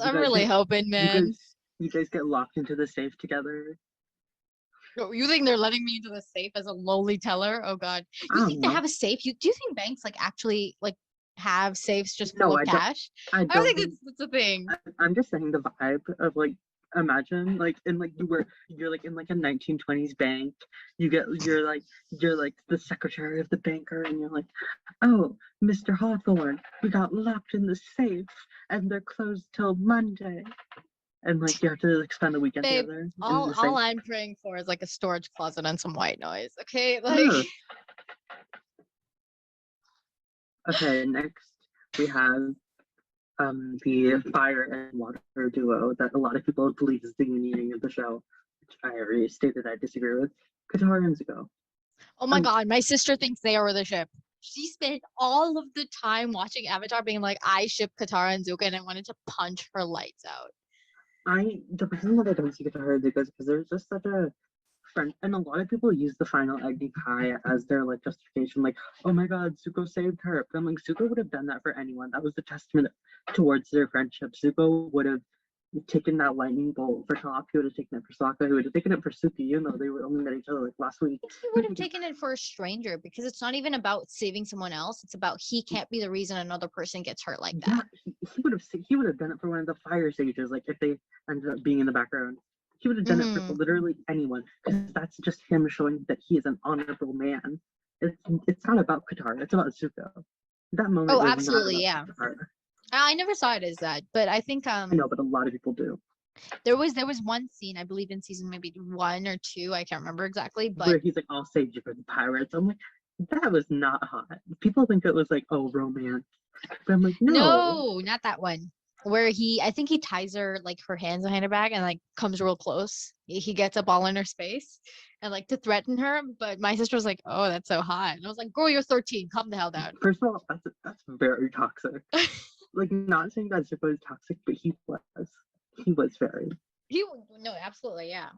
I'm really hoping, man. You guys get locked into the safe together. Oh, you think they're letting me into the safe as a lowly teller? Oh god. You think they have a safe? Do you think banks like actually like have safes just No, full of I don't. cash. I I don't don't think that's a thing. I'm just saying the vibe of like imagine like in like you're like in like a 1920s bank. You're like the secretary of the banker and you're like, oh, Mr. Hawthorne, we got locked in the safe and they're closed till Monday. And like you have to like spend the weekend Babe, together. in all the safe. I'm praying for is like a storage closet and some white noise. Okay, like Ugh. Okay, next we have the fire and water duo that a lot of people believe is the yin yang of the show, which I already stated I disagree with. Qatar and Zuko. oh my god, my sister thinks they are the ship. She spent all of the time watching Avatar being like, I ship Katara and Zuko, and I wanted to punch her lights out. The reason that I don't see Qatar and Zuko is because there's just such a friend, and a lot of people use the final Agni Kai as their like justification, like, oh my god, Zuko saved her. But I'm like, Zuko would have done that for anyone. That was the testament towards their friendship. Zuko would have taken that lightning bolt for Toph. He would have taken it for Sokka. He would have taken it for Suki, even though they would only met each other like last week. He would have taken it for a stranger because it's not even about saving someone else. It's about he can't be the reason another person gets hurt like that. Yeah, he would have done it for one of the fire sages, like if they ended up being in the background. He would have done it for literally anyone, because that's just him showing that he is an honorable man. It's not about Katara, it's about Zuko. That moment. Oh, was absolutely, not about yeah. Katara. I never saw it as that, but I think I know, but a lot of people do. there was one scene, I believe in season maybe 1 or 2, I can't remember exactly, but where he's like, I'll save you for the pirates. I'm like, that was not hot. People think it was like, oh, romance. But I'm like, no, not that one. Where I think he ties her like her hands behind her back and like comes real close. He gets up all in her space and like to threaten her. But my sister was like, "Oh, that's so hot," and I was like, "Girl, you're 13. Calm the hell down." First of all, that's very toxic. Like, not saying that Zuko is toxic, but he was very. No, absolutely, yeah.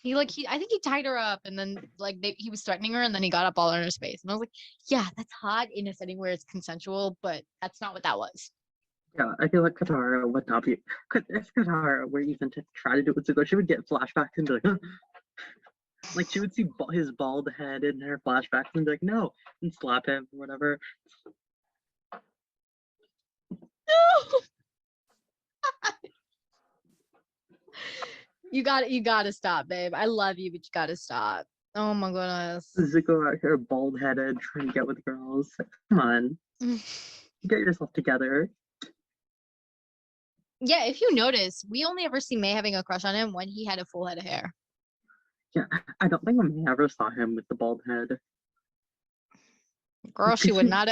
I think he tied her up and then like he was threatening her and then he got up all in her space and I was like, yeah, that's hot in a setting where it's consensual, but that's not what that was. Yeah, I feel like Katara would not be. If Katara were even to try to do it with Zuko, she would get flashbacks and be like, huh. Like she would see his bald head in her flashbacks and be like, no, and slap him or whatever. No. You gotta stop, babe. I love you, but you gotta stop. Oh my goodness. Zuko out here bald headed trying to get with girls. Come on. Get yourself together. Yeah, if you notice, we only ever see May having a crush on him when he had a full head of hair. Yeah, I don't think I ever saw him with the bald head. Girl, she would not.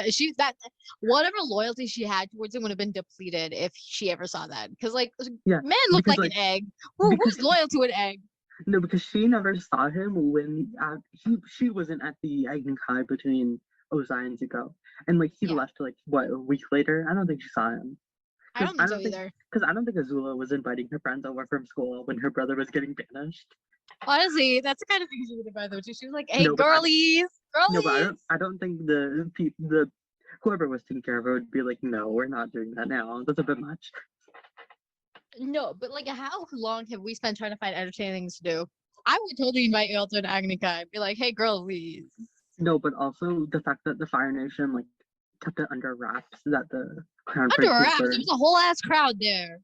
Whatever loyalty she had towards him would have been depleted if she ever saw that. Because like, yeah, man looked like an egg. Who's loyal to an egg? No, because she never saw him when she wasn't at the Agni Kai between Ozai and Zuko, and like he left like what, a week later. I don't think she saw him. I don't think so either. Because I don't think Azula was inviting her friends over from school when her brother was getting banished. Honestly, that's the kind of thing she would invite them to. She was like, "Hey, No, girlies." No, but I don't think the whoever was taking care of her would be like, no, we're not doing that now. That's a bit much. No, but like, how long have we spent trying to find entertaining things to do? I would totally invite y'all to an Agni Kai. Be like, "Hey, girlies." No, but also the fact that the Fire Nation like kept it under wraps, that the crown under wraps. There was a whole ass crowd there.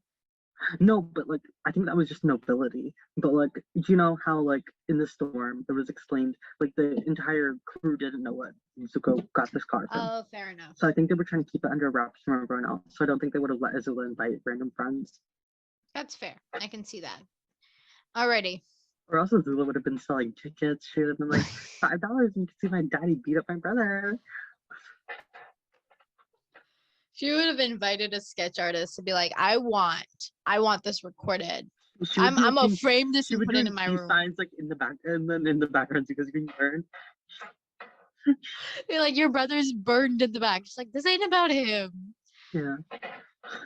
No, but like I think that was just nobility. But like, you know how like in the storm it was explained like the entire crew didn't know what Zuko got this car from. Oh, fair enough. So I think they were trying to keep it under wraps from everyone else. So I don't think they would have let Azula invite random friends. That's fair. I can see that. Alrighty. Or else Azula would have been selling tickets. She would have been like, $5 and you can see my daddy beat up my brother. She would have invited a sketch artist to be like, I want this recorded. I'm gonna frame this and put it in my room. Signs like in the back, and then in the background because you're being burned. They're like, your brother's burned in the back. She's like, this ain't about him. Yeah.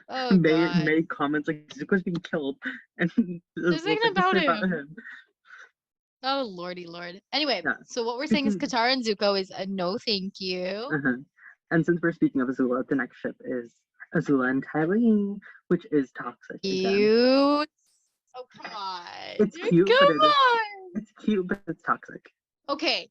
Oh, God. May comments like Zuko's being killed, and this ain't about him. Oh, lordy lord. Anyway, so what we're saying is Katara and Zuko is a no thank you. And since we're speaking of Azula, the next ship is Azula and Tylene, which is toxic. Cute. Again. Oh, come on. It's cute, it's cute, but it's toxic. Okay.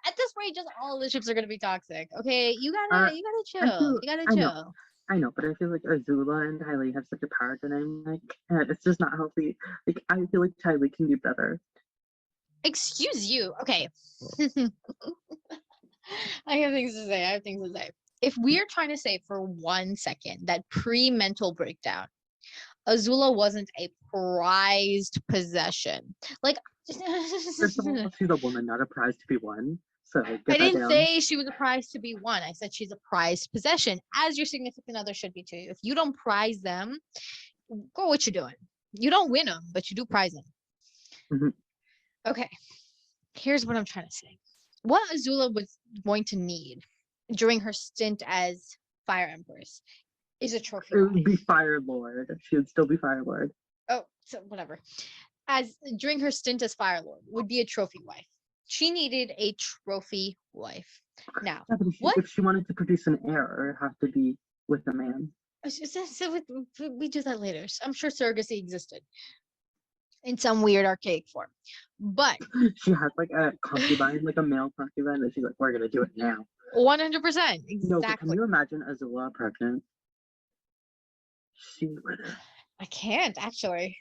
At this rate, just all the ships are gonna be toxic. Okay, you Uh, gotta I chill. feel, You gotta I know, chill. I know, but I feel like Azula and Tylee have such a power dynamic, and it's just not healthy. Like, I feel like Tylee can do better. Excuse you. Okay. I have things to say. I have things to say. If we are trying to say for 1 second that pre-mental breakdown, Azula wasn't a prized possession. Like, First of all, she's a woman, not a prize to be won. So I get that didn't down. say she was a prize to be won. I said she's a prized possession, as your significant other should be too. If you don't prize them, go what you're doing. You don't win them, but you do prize them. Mhm. Okay, here's what I'm trying to say. What Azula was going to need during her stint as Fire Empress is a trophy It would wife. be Fire Lord. She would still be Fire Lord. Oh, so whatever. As during her stint as Fire Lord would be a trophy wife. She needed a trophy wife. Now, Yeah, but what? if she wanted to produce an heir, it would have to be with a man. So we do that later. I'm sure surrogacy existed in some weird archaic form, but She has like a concubine, like a male concubine, and she's like, "We're gonna do it now." 100%, No, but can exactly. you imagine Azula pregnant? She would. I can't actually.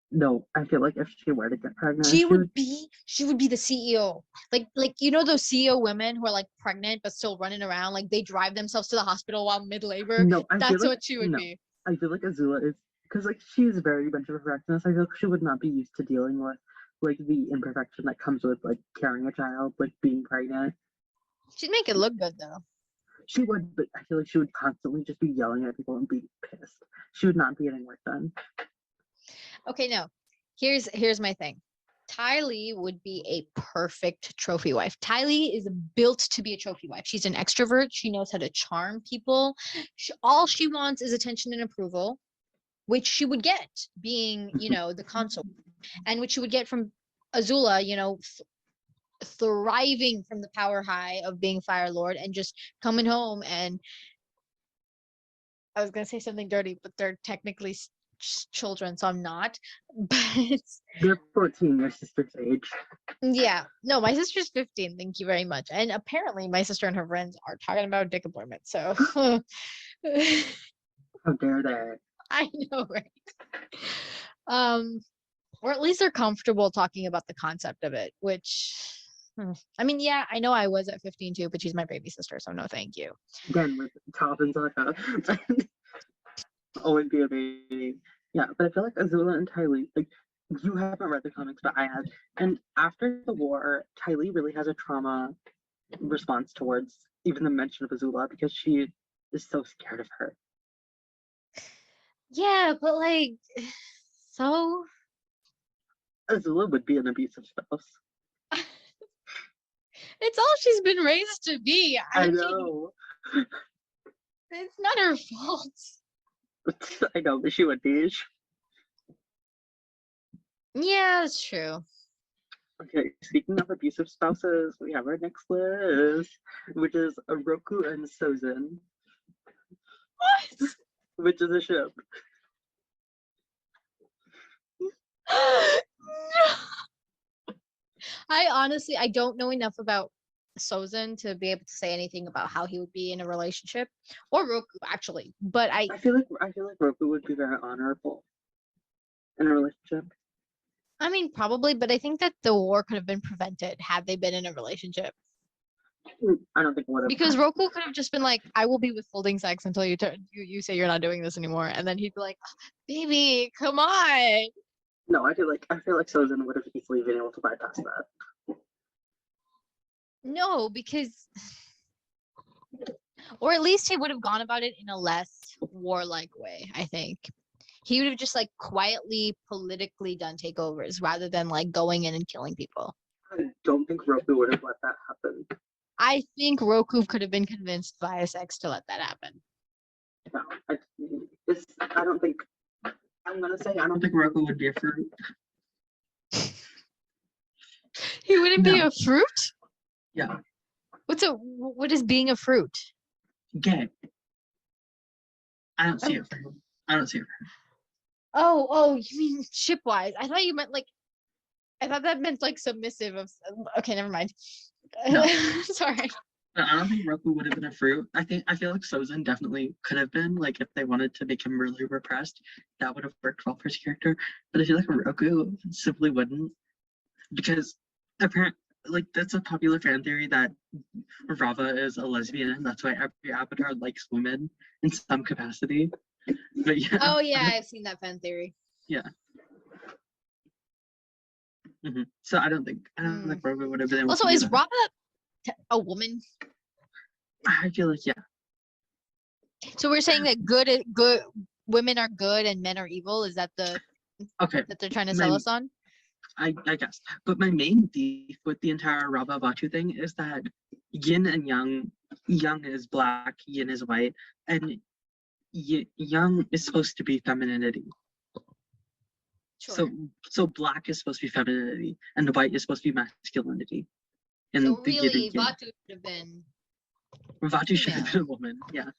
No, I feel like if she were to get pregnant, She would be the CEO. Like you know those CEO women who are like pregnant but still running around, like they drive themselves to the hospital while mid labor. No, I feel That's like what she would no. be. I feel like Azula is because like she's very much of a perfectionist. I feel like she would not be used to dealing with like the imperfection that comes with like carrying a child, like being pregnant. She'd make it look good though. She would, but I feel like she would constantly just be yelling at people and be pissed. She would not be getting work done. Okay, no. Here's my thing. Ty Lee would be a perfect trophy wife. Ty Lee is built to be a trophy wife. She's an extrovert. She knows how to charm people. All she wants is attention and approval, which she would get being, the consort, and which she would get from Azula, thriving from the power high of being Fire Lord and just coming home. And I was gonna say something dirty, but they're technically children, so I'm not. But They're 14, your sister's age. yeah, no, my sister's 15. Thank you very much. And apparently, my sister and her friends are talking about dick employment. So How dare they? I know, right? Or at least they're comfortable talking about the concept of it, which I mean, yeah, I know I was at 15 too, but she's my baby sister, so no thank you. Again, with Top and Sokka. Always be a baby. Yeah, but I feel like Azula and Tylee, like, you haven't read the comics, but I have. And after the war, Tylee really has a trauma response towards even the mention of Azula because she is so scared of her. Yeah, but like, so Azula would be an abusive spouse. it's all she's been raised to be. I mean, know. it's not her fault. I know, but she would be. Yeah, that's true. Okay, speaking of abusive spouses, we have our next list, which is Roku and Sozin, What? which is a ship. No. I don't know enough about Sozin to be able to say anything about how he would be in a relationship, or Roku actually. But I feel like Roku would be very honorable in a relationship. I mean, probably, but I think that the war could have been prevented had they been in a relationship. I don't think it would have. Because Roku could have just been like, "I will be withholding sex until you say you're not doing this anymore," and then he'd be like, "Baby, come on." No, I feel like Sozin would have easily been able to bypass that. No, because, or at least he would have gone about it in a less warlike way. I think he would have just like quietly, politically done takeovers rather than like going in and killing people. I don't think Roku would have let that happen. I think Roku could have been convinced via sex to let that happen. No, I don't think. I'm gonna say I don't think Roku would be a fruit. He wouldn't be a fruit? Yeah. What is being a fruit? Gay. I don't see it for him. I don't see it for him. Oh, you mean shipwise? I thought you meant like, I thought that meant like submissive of. Okay, never mind. No. Sorry. But I don't think Roku would have been a fruit. I feel like Sozin definitely could have been, like, if they wanted to make him really repressed, that would have worked well for his character. But I feel like Roku simply wouldn't. Because apparently, like, that's a popular fan theory that Rava is a lesbian, and that's why every avatar likes women in some capacity. But yeah. Oh yeah, I've seen that fan theory. Yeah. So I don't think Rava would have been able Also, to do is that. Rava a woman? I feel like, yeah. So we're saying that good women are good and men are evil. Is that Okay. that they're trying to sell us on? I guess. But my main beef with the entire Rava Vatu thing is that yin and yang, yang is black, yin is white, and yang is supposed to be femininity. Sure. So black is supposed to be femininity, and white is supposed to be masculinity. And So the really, yin and yang. Vatu should have been. Vatu should have female. been a woman, yeah.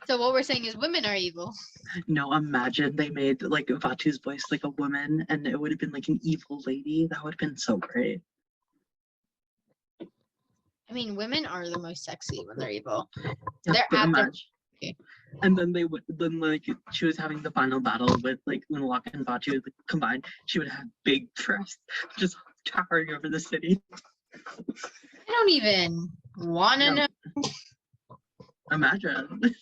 So what we're saying is women are evil. No, imagine they made like Vatu's voice like a woman, and it would have been like an evil lady. That would have been so great. I mean, women are the most sexy when they're evil. Yeah, They're but at their. imagine. Okay. And then like she was having the final battle with like Lunalak and Vatu combined. She would have big breasts just towering over the city. I don't even want to know. Imagine.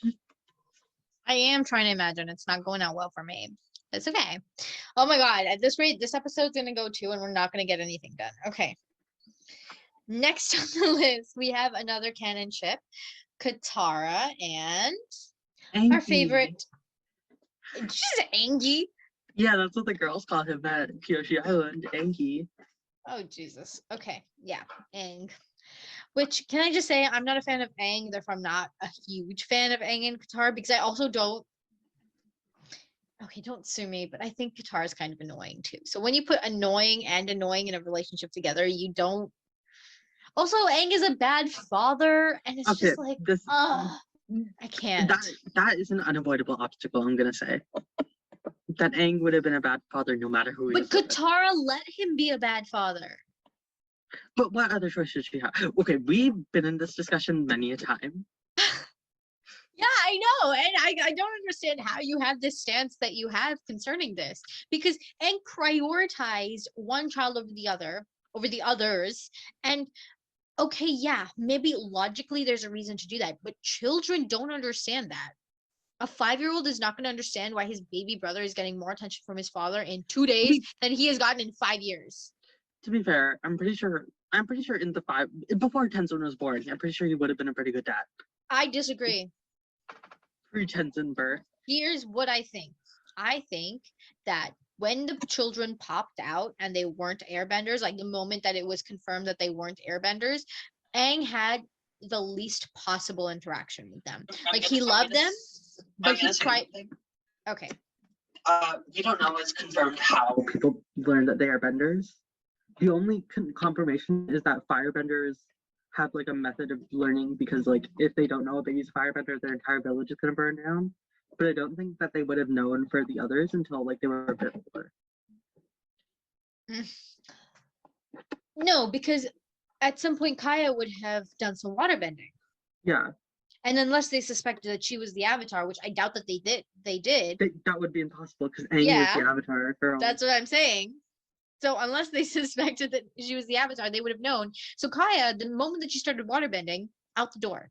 I am trying to imagine. It's not going out well for me. It's okay. Oh my god! At this rate, this episode's gonna go 2, and we're not gonna get anything done. Okay. Next on the list, we have another canon ship, Katara and our favorite. She's Angie. Yeah, that's what the girls call him at Kyoshi Island, Angie. Oh Jesus. Okay. Yeah, Aang. Which, can I just say, I'm not a fan of Aang, therefore I'm not a huge fan of Aang and Katara, because I also don't. Okay, don't sue me, but I think Katara is kind of annoying too. So when you put annoying and annoying in a relationship together, you don't. Also, Aang is a bad father, and it's just like, I can't. That is an unavoidable obstacle, I'm gonna say. That Aang would have been a bad father no matter who he was. But Katara let him be a bad father. But what other choice did she have? Okay, we've been in this discussion many a time. Yeah, I know. And I don't understand how you have this stance that you have concerning this. Because Aang prioritized one child over the others. And okay, yeah, maybe logically there's a reason to do that. But children don't understand that. A 5-year-old is not going to understand why his baby brother is getting more attention from his father in 2 days than he has gotten in 5 years. To be fair, I'm pretty sure in the 5 before Tenzin was born, I'm pretty sure he would have been a pretty good dad. I disagree. Pre-Tenzin birth. Here's what I think. I think that when the children popped out and they weren't airbenders, like the moment that it was confirmed that they weren't airbenders, Aang had the least possible interaction with them. Like he loved them, but he tried. Okay. We don't know it's confirmed how people learn that they are benders. The only confirmation is that firebenders have like a method of learning, because like if they don't know a baby's firebender, their entire village is gonna burn down. But I don't think that they would have known for the others until like they were a bit older. No, because at some point Kaya would have done some waterbending. Yeah. And unless they suspected that she was the Avatar, which I doubt that they did. That would be impossible because Aang was the Avatar girl. That's what I'm saying. So unless they suspected that she was the Avatar, they would have known. So Kaya, the moment that she started waterbending, out the door.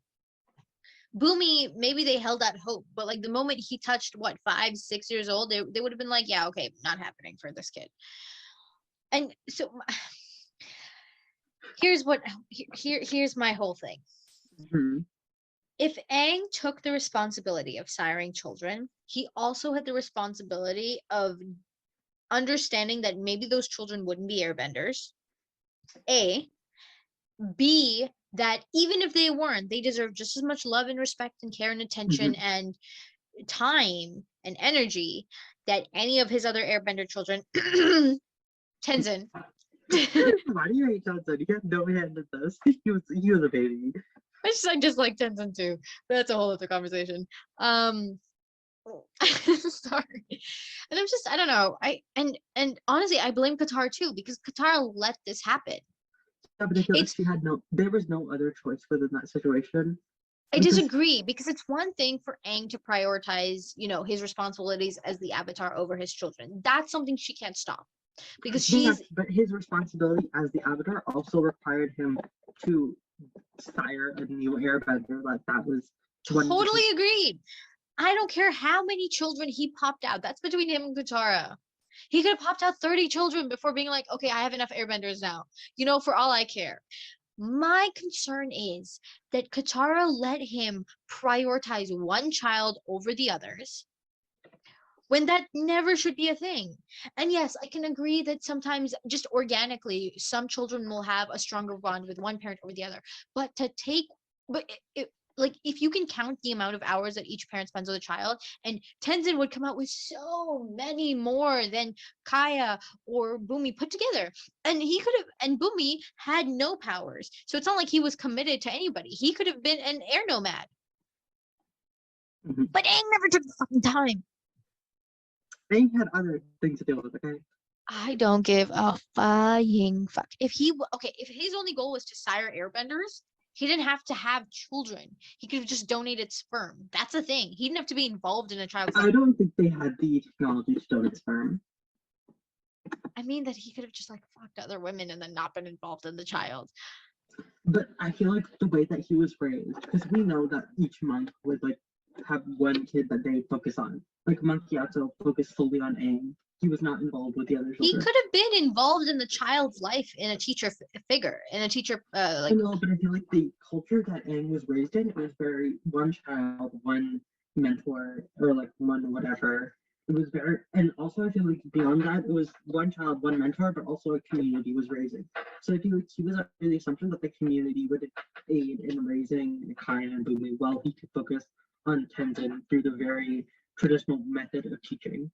Boomy, maybe they held that hope, but like the moment he touched 5, 6 years old, they would have been like, yeah, okay, not happening for this kid. And so here's my whole thing. Mm-hmm. If Aang took the responsibility of siring children, he also had the responsibility of understanding that maybe those children wouldn't be airbenders. A. B, that even if they weren't, they deserve just as much love and respect and care and attention and time and energy that any of his other airbender children. Tenzin. Why do you hate Tenzin? You have no hand in this. He was a baby. I just like Tenzin too, but that's a whole other conversation. Sorry. And I don't know. And honestly, I blame Qatar too, because Qatar let this happen. Yeah, but I feel like It's there was no other choice within that situation. I Because disagree because it's one thing for Aang to prioritize, his responsibilities as the Avatar over his children. That's something she can't stop because yes, she's but his responsibility as the Avatar also required him to sire a new airbender. Like that was one of totally agreed. I don't care how many children he popped out. That's between him and Katara. He could have popped out 30 children before being like, okay, I have enough airbenders now. For all I care. My concern is that Katara let him prioritize one child over the others when that never should be a thing. And yes, I can agree that sometimes just organically, some children will have a stronger bond with one parent over the other. But like if you can count the amount of hours that each parent spends with a child, and Tenzin would come out with so many more than Kaya or Bumi put together. And he could have, and Bumi had no powers. So it's not like he was committed to anybody. He could have been an air nomad. Mhm. But Aang never took the fucking time. Aang had other things to deal with. Okay. I don't give a flying fuck. If his only goal was to sire airbenders, he didn't have to have children. He could have just donated sperm. That's the thing. He didn't have to be involved in a child's life. I don't think they had the technology to donate sperm. I mean that he could have just like fucked other women and then not been involved in the child. But I feel like the way that he was raised, because we know that each monk would like have one kid that they focus on. Like Monk Gyatso focused fully on Aang. He was not involved with the other He children. could have been involved in the child's life in a teacher figure, in a teacher I know, but I feel like the culture that Aang was raised in, it was very one child, one mentor, or like one whatever. It was very, and also I feel like beyond that, it was one child, one mentor, but also a community was raising. So I feel like he was under the assumption that the community would aid in raising Kaya and Bumi while he could focus on Tenzin through the very traditional method of teaching.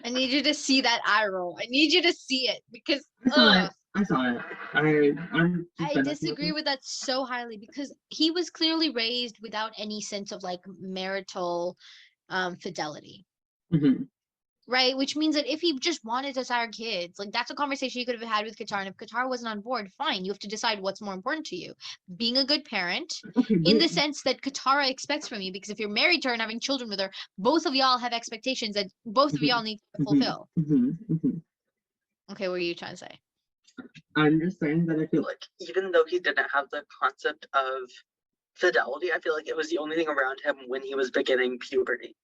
I need you to see that eye roll. I need you to see it because I saw it. I disagree with that so highly because he was clearly raised without any sense of like marital fidelity. Mm-hmm. Right, which means that if he just wanted to sire kids, like that's a conversation you could have had with Katara. And if Katara wasn't on board, fine. You have to decide what's more important to you: being a good parent, in the sense that Katara expects from you. Because if you're married to her and having children with her, both of y'all have expectations that both of y'all need to fulfill. Okay, what are you trying to say? I'm just saying that I feel like even though he didn't have the concept of fidelity, I feel like it was the only thing around him when he was beginning puberty.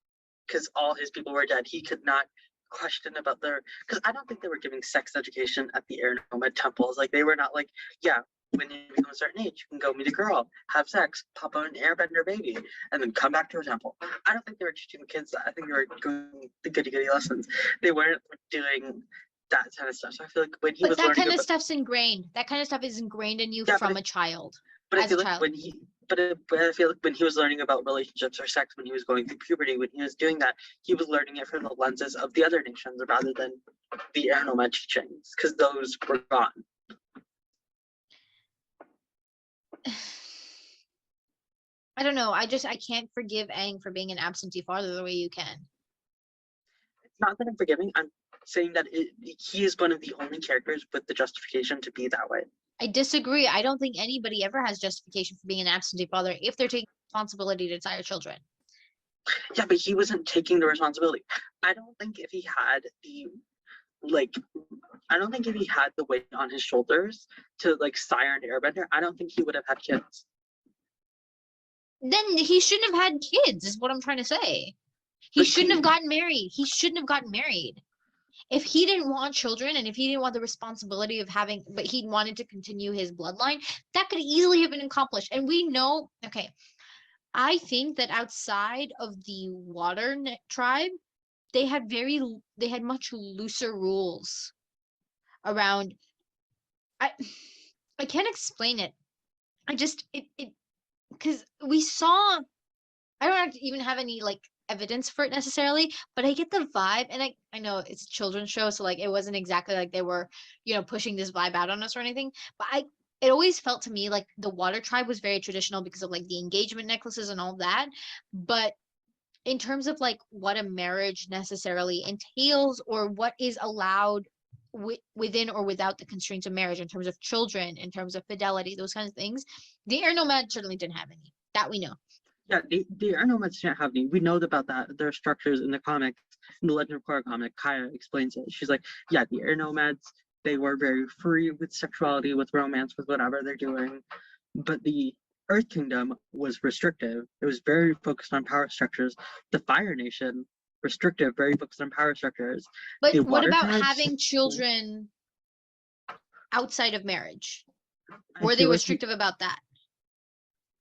Because all his people were dead. He could not question about because I don't think they were giving sex education at the Air Nomad temples. Like they were not like, yeah, when you become a certain age, you can go meet a girl, have sex, pop out an airbender baby, and then come back to a temple. I don't think they were teaching the kids that. I think they were doing the goody-goody lessons. They weren't doing that kind of stuff. So I feel like when he was that learning kind of stuff's ingrained. That kind of stuff is ingrained in you from a child. But I feel like I feel like when he was learning about relationships or sex, when he was going through puberty, when he was doing that, he was learning it from the lenses of the other nations rather than the Air Nomad teachings, because those were gone. I don't know. I can't forgive Aang for being an absentee father the way you can. It's not that I'm forgiving. I'm saying that he is one of the only characters with the justification to be that way. I disagree. I don't think anybody ever has justification for being an absentee father if they're taking responsibility to sire children. Yeah, but he wasn't taking the responsibility. I don't think if he had the weight on his shoulders to like sire an airbender, I don't think he would have had kids. Then he shouldn't have had kids, is what I'm trying to say. He shouldn't have gotten married. He shouldn't have gotten married. If he didn't want children and if he didn't want the responsibility of having, but he wanted to continue his bloodline, that could easily have been accomplished. And we know, okay, I think that outside of the water tribe, they had much looser rules around. I can't explain it. Because we saw, I don't even have any like evidence for it necessarily, but I get the vibe, and I know it's a children's show, so like it wasn't exactly like they were, pushing this vibe out on us or anything, but it always felt to me like the water tribe was very traditional because of like the engagement necklaces and all that. But in terms of like what a marriage necessarily entails or what is allowed within or without the constraints of marriage, in terms of children, in terms of fidelity, those kinds of things. The air nomad certainly didn't have any. That we know. Yeah, the air nomads didn't have any. We know about that. There are structures in the comics, in the Legend of Korra comic. Kaya explains it. She's like, yeah, the air nomads, they were very free with sexuality, with romance, with whatever they're doing. But the Earth Kingdom was restrictive. It was very focused on power structures. The Fire Nation, restrictive, very focused on power structures. But The what Water about Tribes, having children outside of marriage? I Were they feel like restrictive about that?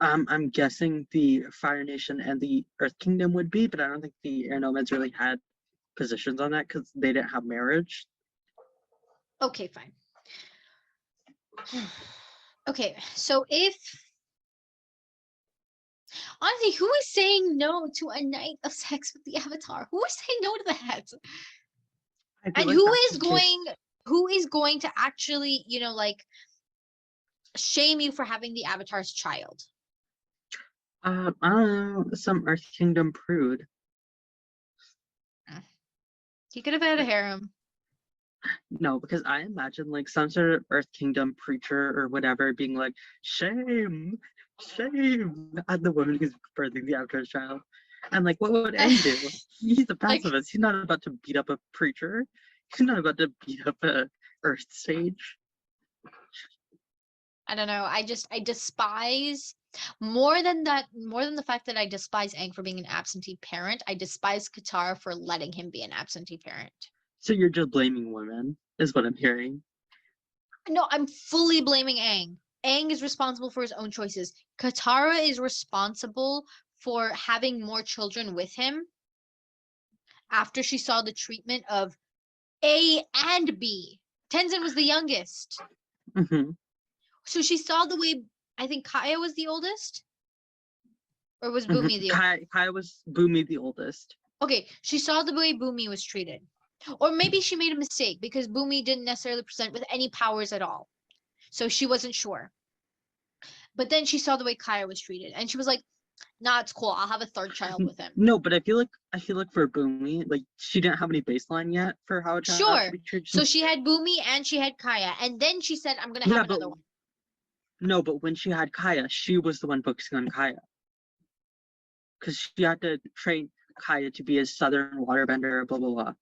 I'm guessing the Fire Nation and the Earth Kingdom would be, but I don't think the Air Nomads really had positions on that because they didn't have marriage. Okay, fine. Okay, so if honestly, who is saying no to a night of sex with the Avatar? Who is saying no to that? I feel And like who is going to actually, you know, like shame you for having the Avatar's child? I don't know, some Earth Kingdom prude. He could have had a harem. No, because I imagine like some sort of Earth Kingdom preacher or whatever being like, shame, shame at the woman who's birthing the Avatar's child. And like, what would Aang do? He's a Like- pacifist. He's not about to beat up a preacher. He's not about to beat up a Earth sage. I don't know. I despise more than the fact that I despise Aang for being an absentee parent. I despise Katara for letting him be an absentee parent. So you're just blaming women, is what I'm hearing. No, I'm fully blaming Aang. Aang is responsible for his own choices. Katara is responsible for having more children with him after she saw the treatment of A and B. Tenzin was the youngest. Mm-hmm. So she saw the way, I think Kaya was the oldest? Or was Bumi the oldest? Kai was Bumi the oldest. Okay, she saw the way Bumi was treated. Or maybe she made a mistake because Bumi didn't necessarily present with any powers at all. So she wasn't sure. But then she saw the way Kaya was treated and she was like, nah, it's cool. I'll have a third child with him. No, but I feel like for Bumi, like she didn't have any baseline yet for how a child Sure. should be treated. So she had Bumi and she had Kaya. And then she said, I'm going to have another one. No, but when she had Kaya, she was the one focusing on Kaya. Because she had to train Kaya to be a southern waterbender, blah, blah, blah.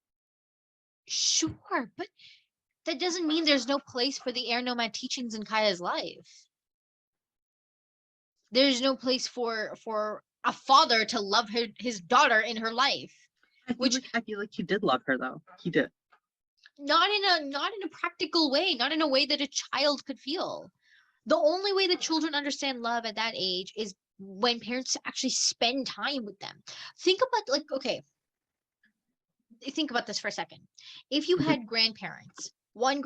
Sure, but that doesn't mean there's no place for the air nomad teachings in Kaya's life. There's no place for a father to love his daughter in her life. I feel like he did love her though. He did. Not in a practical way, not in a way that a child could feel. The only way that children understand love at that age is when parents actually spend time with them. Think about think about this for a second. If you had grandparents, one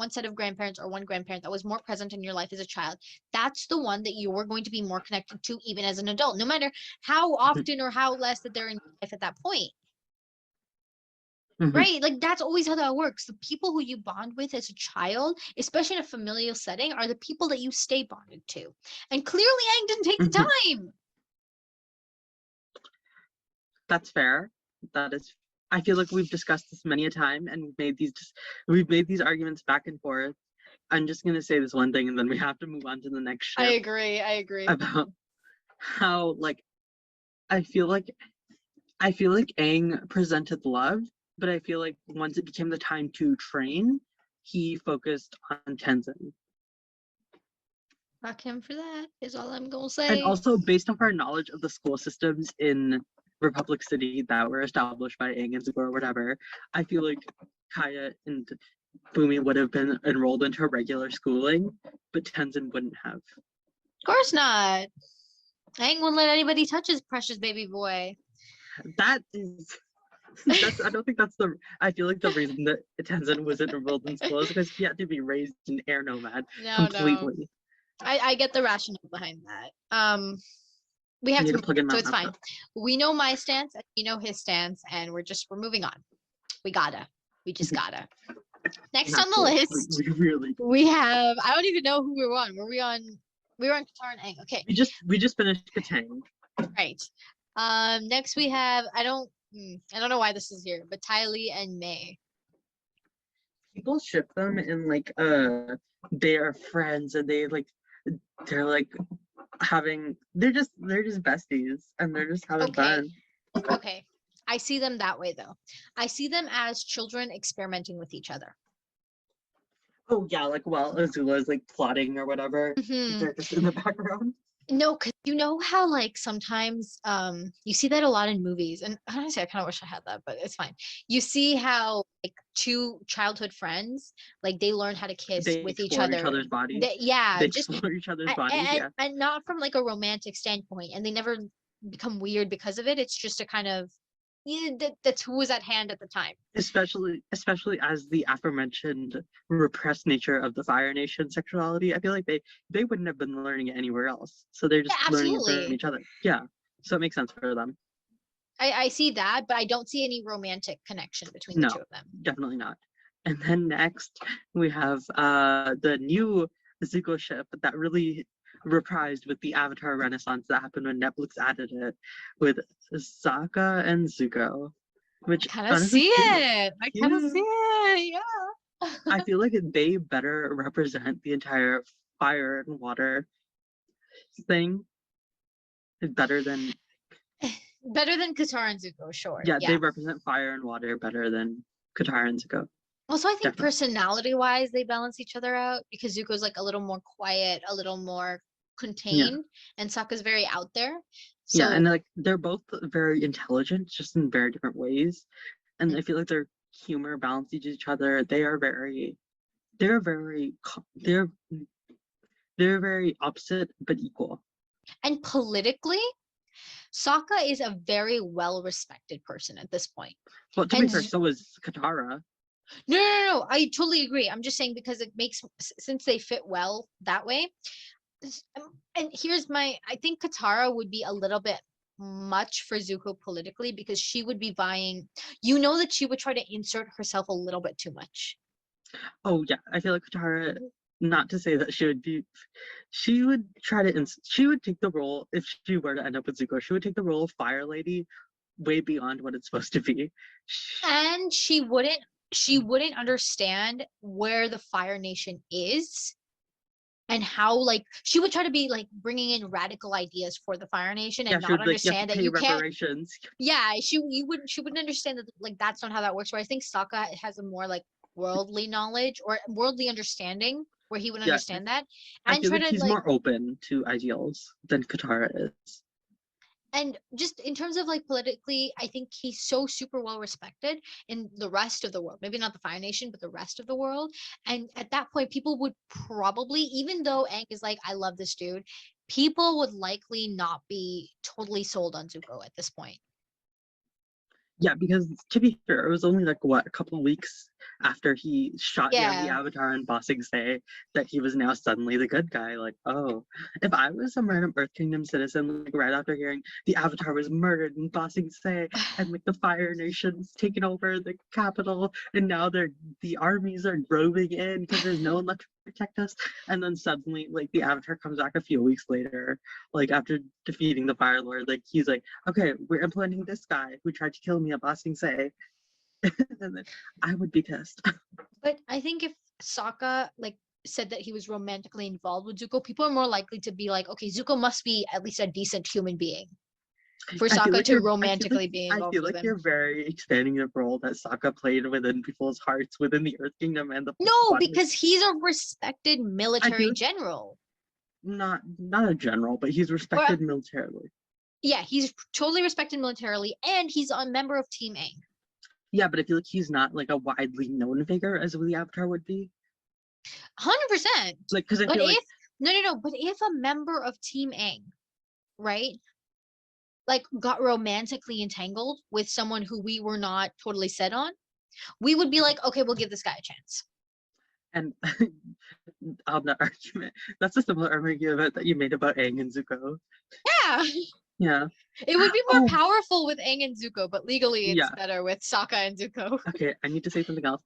set of grandparents, or one grandparent that was more present in your life as a child, that's the one that you were going to be more connected to even as an adult, no matter how often or how less that they're in your life at that point. Right? Like that's always how that works. The people who you bond with as a child, especially in a familial setting, are the people that you stay bonded to. And clearly Aang didn't take the time. That's fair. That is, I feel like we've discussed this many a time and we've made these arguments back and forth. I'm just gonna say this one thing and then we have to move on to the next ship. I agree. About how I feel like Aang presented love, but I feel like once it became the time to train, he focused on Tenzin. Fuck him for that, is all I'm gonna say. And also, based on our knowledge of the school systems in Republic City that were established by Aang and Zagor or whatever, I feel like Kaya and Bumi would have been enrolled into regular schooling, but Tenzin wouldn't have. Of course not. Aang wouldn't let anybody touch his precious baby boy. I don't think that's I feel like the reason that Tenzin wasn't enrolled in school is because he had to be raised an air nomad completely. No. I get the rationale behind that. We have to plug in, so it's fine. We know my stance and you know his stance, and we're moving on. We just gotta. Next on the list, we have, I don't even know who we were on. We were on Katara and Aang. Okay. We just finished Katang. Right. Next we have, I don't know why this is here, but Ty Lee and May. people ship them in like they are friends and they're like they're just besties and they're just having Okay. fun. Okay. I see them that way though. I see them as children experimenting with each other. Oh yeah, like while Azula is like plotting or whatever, Mhm. they're just in the background. No, because you know how like sometimes you see that a lot in movies, and honestly I kind of wish I had that, but it's fine. You see how like two childhood friends like they learn how to kiss They with each explore each other. other's bodies. Yeah, They just explore each other's bodies, yeah. and not from like a romantic standpoint, and they never become weird because of it. It's just a kind of yeah, that's who was at hand at the time. Especially as the aforementioned repressed nature of the Fire Nation sexuality, I feel like they wouldn't have been learning it anywhere else. So they're Yeah, just learning it from absolutely. each other. Yeah. So it makes sense for them. I see that, but I don't see any romantic connection between the No, two of them. definitely not. And then next we have the new Zuko ship that really reprised with the Avatar Renaissance that happened when Netflix added it with Sokka and Zuko, which Kind of honestly see it. I kind of yeah, see it. Yeah. I feel like they better represent the entire fire and water thing better than Better than Katara and Zuko, sure. yeah, they Yeah. represent fire and water better than Katara and Zuko. Also, I think Definitely. personality-wise, they balance each other out because Zuko's like a little more quiet, a little more Yeah. contained, and Sokka's very out there. Yeah, and So, like they're both very intelligent, just in very different ways. And mm, I feel like their humor balances each other. They're very, they're very opposite but equal. and politically, Sokka is a very well-respected person at this point. Well, to be And fair, so is Katara. no, I totally agree. I'm just saying because it makes since they fit well that way. And here's my I think Katara would be a little bit much for Zuko politically because she would be vying, you know, that she would try to insert herself a little bit too much. Oh yeah, I feel like Katara. Not to say that she would try to. She would take the role if she were to end up with Zuko. She would take the role of Fire Lady way beyond what it's supposed to be. And she wouldn't understand where the Fire Nation is and how like she would try to be like bringing in radical ideas for the Fire Nation Yeah, and she not would be like, you have to understand that pay you can't. reparations. Yeah, she wouldn't understand that like that's not how that works. Where I think Sokka has a more like worldly knowledge or worldly understanding where he would Yeah, understand that I and feel try like to he's like more open to ideals than Katara is. and just in terms of like politically, I think he's so super well respected in the rest of the world. Maybe not the Fire Nation, but the rest of the world. And at that point, people would probably, even though Aang is like, I love this dude, people would likely not be totally sold on Zuko at this point. Yeah, because to be fair, it was only like what a couple of weeks after he shot down the Yeah. Avatar in Ba Sing Se that he was now suddenly the good guy. Like, oh, if I was some random Earth Kingdom citizen, like right after hearing the Avatar was murdered in Ba Sing Se and like the Fire Nation's taken over the capital, and now the armies are roving in because there's no one left to protect us, and then suddenly like the Avatar comes back a few weeks later, like after defeating the Fire Lord, like he's like, okay, we're implementing this guy who tried to kill me at Ba Sing Se. And then I would be pissed. But I think if Sokka like said that he was romantically involved with Zuko, people are more likely to be like, okay, Zuko must be at least a decent human being for Sokka to romantically be I involved feel with like him. you're very expanding the role that Sokka played within people's hearts within the Earth Kingdom and the No, Water. because he's a respected I feel military like general. not a general, but he's Or respected militarily. yeah, he's totally respected militarily, and he's a member of Team Aang. Yeah, but I feel like he's not like a widely known figure as the Avatar would be. 100%. Like, because I But feel like if no, but if a member of Team Aang, right, like got romantically entangled with someone who we were not totally set on, we would be like, okay, we'll give this guy a chance. and on the argument, that's a similar argument that you made about Aang and Zuko. Yeah. Yeah. It would be more Oh, powerful with Aang and Zuko, but legally it's yeah. better with Sokka and Zuko. Okay, I need to say something else.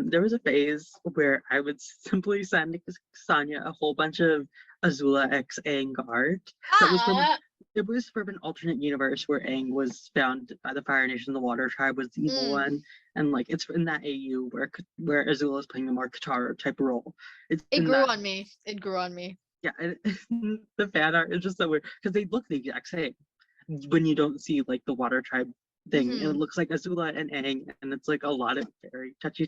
There was a phase where I would simply send Sonya a whole bunch of Azula X Aang art that was from Ah, it was from an alternate universe where Aang was found by the Fire Nation. The Water Tribe was the evil one, and like it's in that AU where Azula is playing the more Katara type role. It's It in grew that, on me. It grew on me. yeah. And the fan art is just so weird because they look the exact same when you don't see like the Water Tribe thing. Mhm. It looks like Azula and Aang, and it's like a lot of very touchy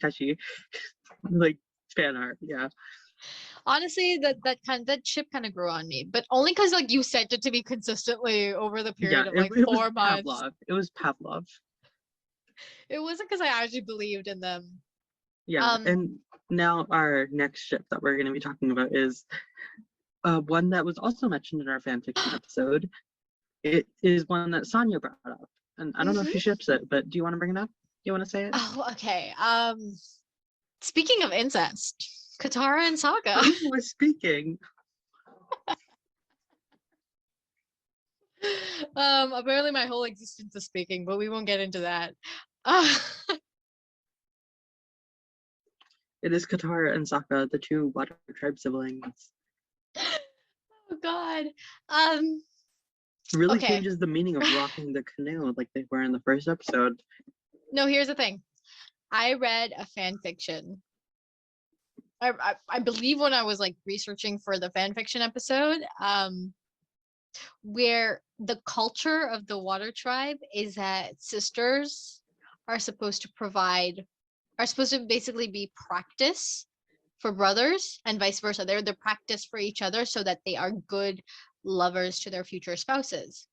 like fan art. Yeah. Honestly, that ship kind of grew on me, but only because like you sent it to me consistently over the period of like it was 4 months. Pavlov. It was Pavlov. It wasn't because I actually believed in them. Yeah, and now our next ship that we're going to be talking about is one that was also mentioned in our fanfiction episode. It is one that Sonia brought up, and I don't know if she ships it, but do you want to bring it up? Do you want to say it? Oh, okay. Speaking of incest, Katara and Sokka. Who was speaking? Apparently my whole existence is speaking, but we won't get into that. It is Katara and Sokka, the two Water Tribe siblings. Oh God. Really Okay. changes the meaning of rocking the canoe like they were in the first episode. No, here's the thing. I read a fan fiction. I believe when I was like researching for the fan fiction episode, where the culture of the Water Tribe is that sisters are supposed to basically be practice for brothers and vice versa. They're the practice for each other so that they are good lovers to their future spouses.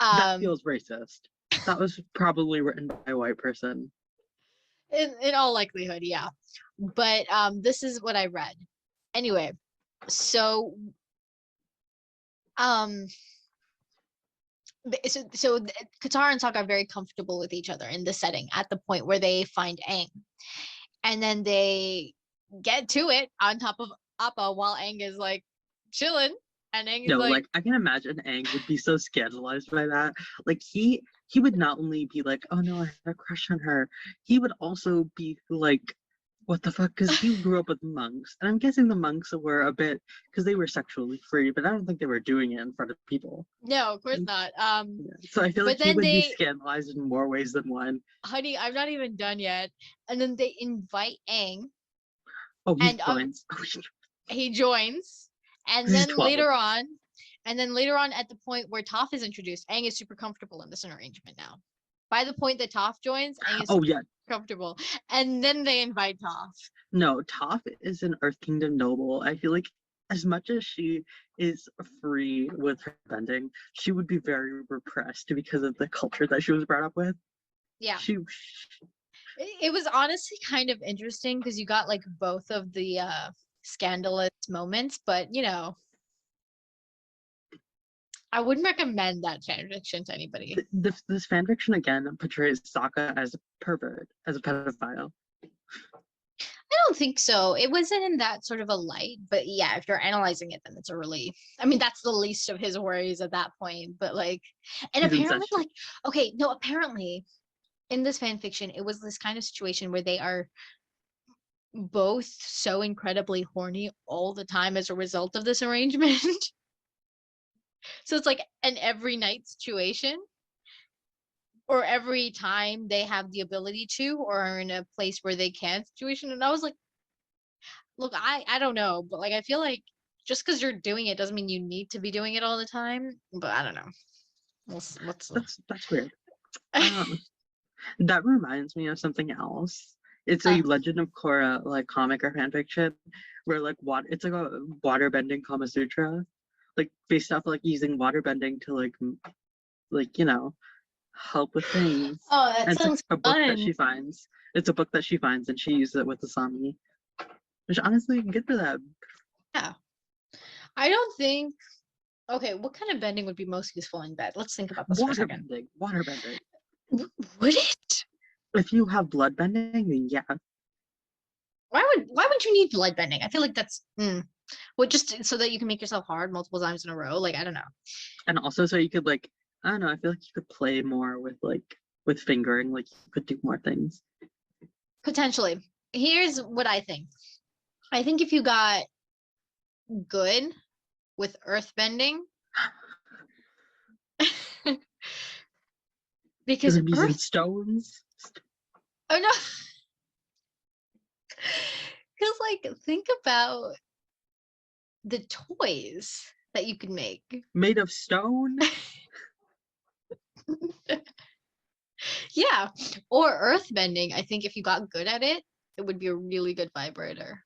That feels racist. That was probably written by a white person. In all likelihood, yeah. But this is what I read. Anyway, so Katara and Sokka are very comfortable with each other in the setting at the point where they find Aang. And then they get to it on top of Appa while Aang is like chilling. And Aang is like I can imagine Aang would be so scandalized by that. Like he would not only be like, oh no, I have a crush on her. He would also be like, what the fuck? Because he grew up with monks, and I'm guessing the monks were a bit because they were sexually free, but I don't think they were doing it in front of people. No, of course not. Yeah. So I feel like he would be scandalized in more ways than one. Honey, I'm not even done yet. And then they invite Aang. Oh, he joins. He joins. And then later on at the point where Toph is introduced, Aang is super comfortable in this arrangement now. By the point that Toph joins, Aang is super comfortable. And then they invite Toph. No, Toph is an Earth Kingdom noble. I feel like as much as she is free with her bending, she would be very repressed because of the culture that she was brought up with. Yeah. It was honestly kind of interesting because you got like both of the scandalous moments, but you know, I wouldn't recommend that fanfiction to anybody. This fanfiction again portrays Sokka as a pervert, as a pedophile. I don't think so. It wasn't in that sort of a light, but yeah, if you're analyzing it, then it's a relief. I mean, that's the least of his worries at that point. But like, and apparently, like, okay, no, apparently, in this fan fiction, it was this kind of situation where they are both so incredibly horny all the time as a result of this arrangement. So it's like an every night situation, or every time they have the ability to, or are in a place where they can situation. And I was like, look, I don't know, but like I feel like just because you're doing it doesn't mean you need to be doing it all the time. But I don't know. That's weird. That reminds me of something else. It's a Legend of Korra like comic or fanfiction where like it's like a water bending Kama Sutra, like based off like using water bending to like you know help with things. Oh, that sounds a book that she finds. It's a book that she finds and she uses it with the Sami. Which honestly, good for them. Yeah. I don't think. Okay, what kind of bending would be most useful in bed? Let's think about this for a second. Water bending. Would it? If you have blood bending, then yeah. Why would you need blood bending? I feel like that's well, just so that you can make yourself hard multiple times in a row. Like I don't know. And also so you could like I don't know. I feel like you could play more with fingering. Like you could do more things. Potentially. Here's what I think. I think if you got good with earth bending, Because You're using Earth. stones. Oh no. Because like think about the toys that you could make. Made of stone? Yeah. Or earth bending. I think if you got good at it, it would be a really good vibrator.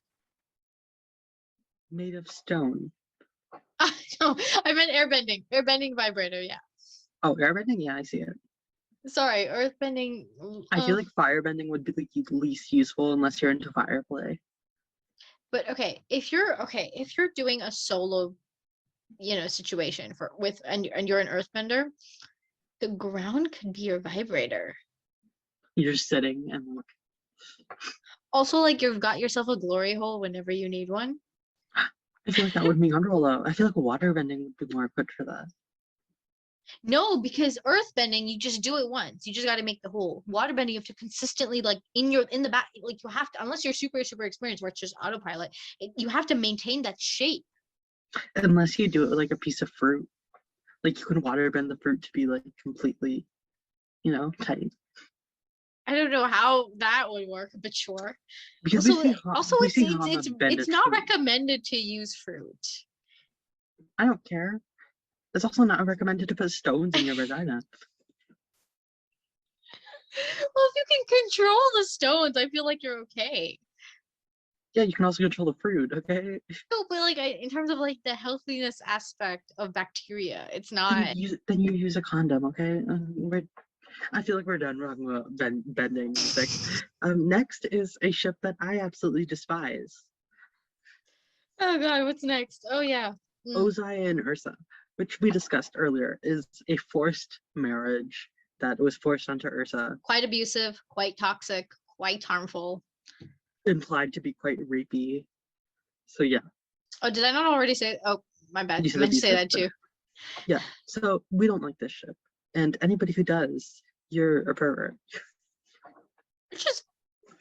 Made of stone. No, I meant airbending. Airbending vibrator, yeah. Oh, airbending? Yeah, I see it. Sorry, earthbending. I feel like firebending would be the least useful unless you're into fire play. But if you're doing a solo, situation and you're an earthbender, the ground could be your vibrator. You're just sitting and like, Also, like you've got yourself a glory hole whenever you need one. I feel like that would be wonderful though. I feel like waterbending would be more equipped for that. No, because earthbending, you just do it once. You just got to make the hole. Waterbending, you have to consistently like in the back, like you have to, unless you're super super experienced, where it's just autopilot. You have to maintain that shape. Unless you do it with like a piece of fruit. Like you can waterbend the fruit to be like completely, tight. I don't know how that would work, but sure. Because It's not recommended to use fruit. I don't care. It's also not recommended to put stones in your vagina. Well, if you can control the stones, I feel like you're okay. Yeah, you can also control the fruit, okay? No, but like in terms of like the healthiness aspect of bacteria, it's not. Then you use a condom, okay? I feel like we're done talking about bending music. Next is a ship that I absolutely despise. Oh god, what's next? Oh yeah. Ozai and Ursa, which we discussed earlier, is a forced marriage that was forced onto Ursa. Quite abusive, quite toxic, quite harmful. Implied to be quite rapey. So yeah. Oh, did I not already say? Oh, my bad. I meant to say that too. Yeah. So we don't like this ship, and anybody who does, you're a pervert. Just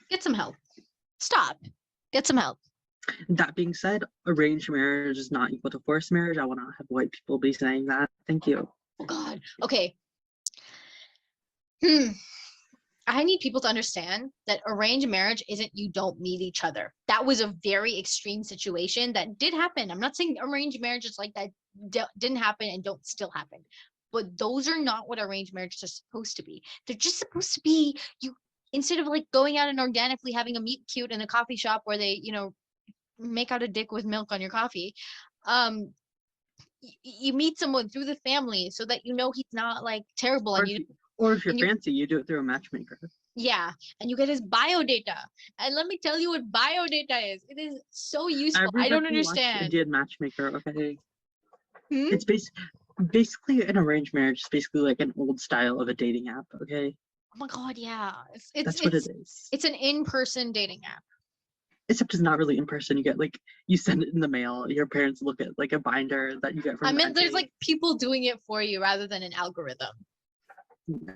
get some help. Stop. Get some help. That being said, arranged marriage is not equal to forced marriage. I want to have white people be saying that. Thank you. Oh God. Okay. I need people to understand that arranged marriage isn't you don't meet each other. That was a very extreme situation that did happen. I'm not saying arranged marriages like that didn't happen and don't still happen. But those are not what arranged marriages are supposed to be. They're just supposed to be you instead of like going out and organically having a meet cute in a coffee shop where they, make out a dick with milk on your coffee. You meet someone through the family so that he's not like terrible and or if you're fancy, you do it through a matchmaker. Yeah, and you get his bio data. And let me tell you what bio data is. It is so useful. I don't understand. Indian matchmaker, okay? Hmm? It's basically an arranged marriage. It's basically like an old style of a dating app, okay? Oh my God, yeah. That's what it is. It's an in-person dating app. Except it's not really in person. You get like, you send it in the mail. Your parents look at like a binder that you get from. I meant there's like people doing it for you rather than an algorithm. Yeah.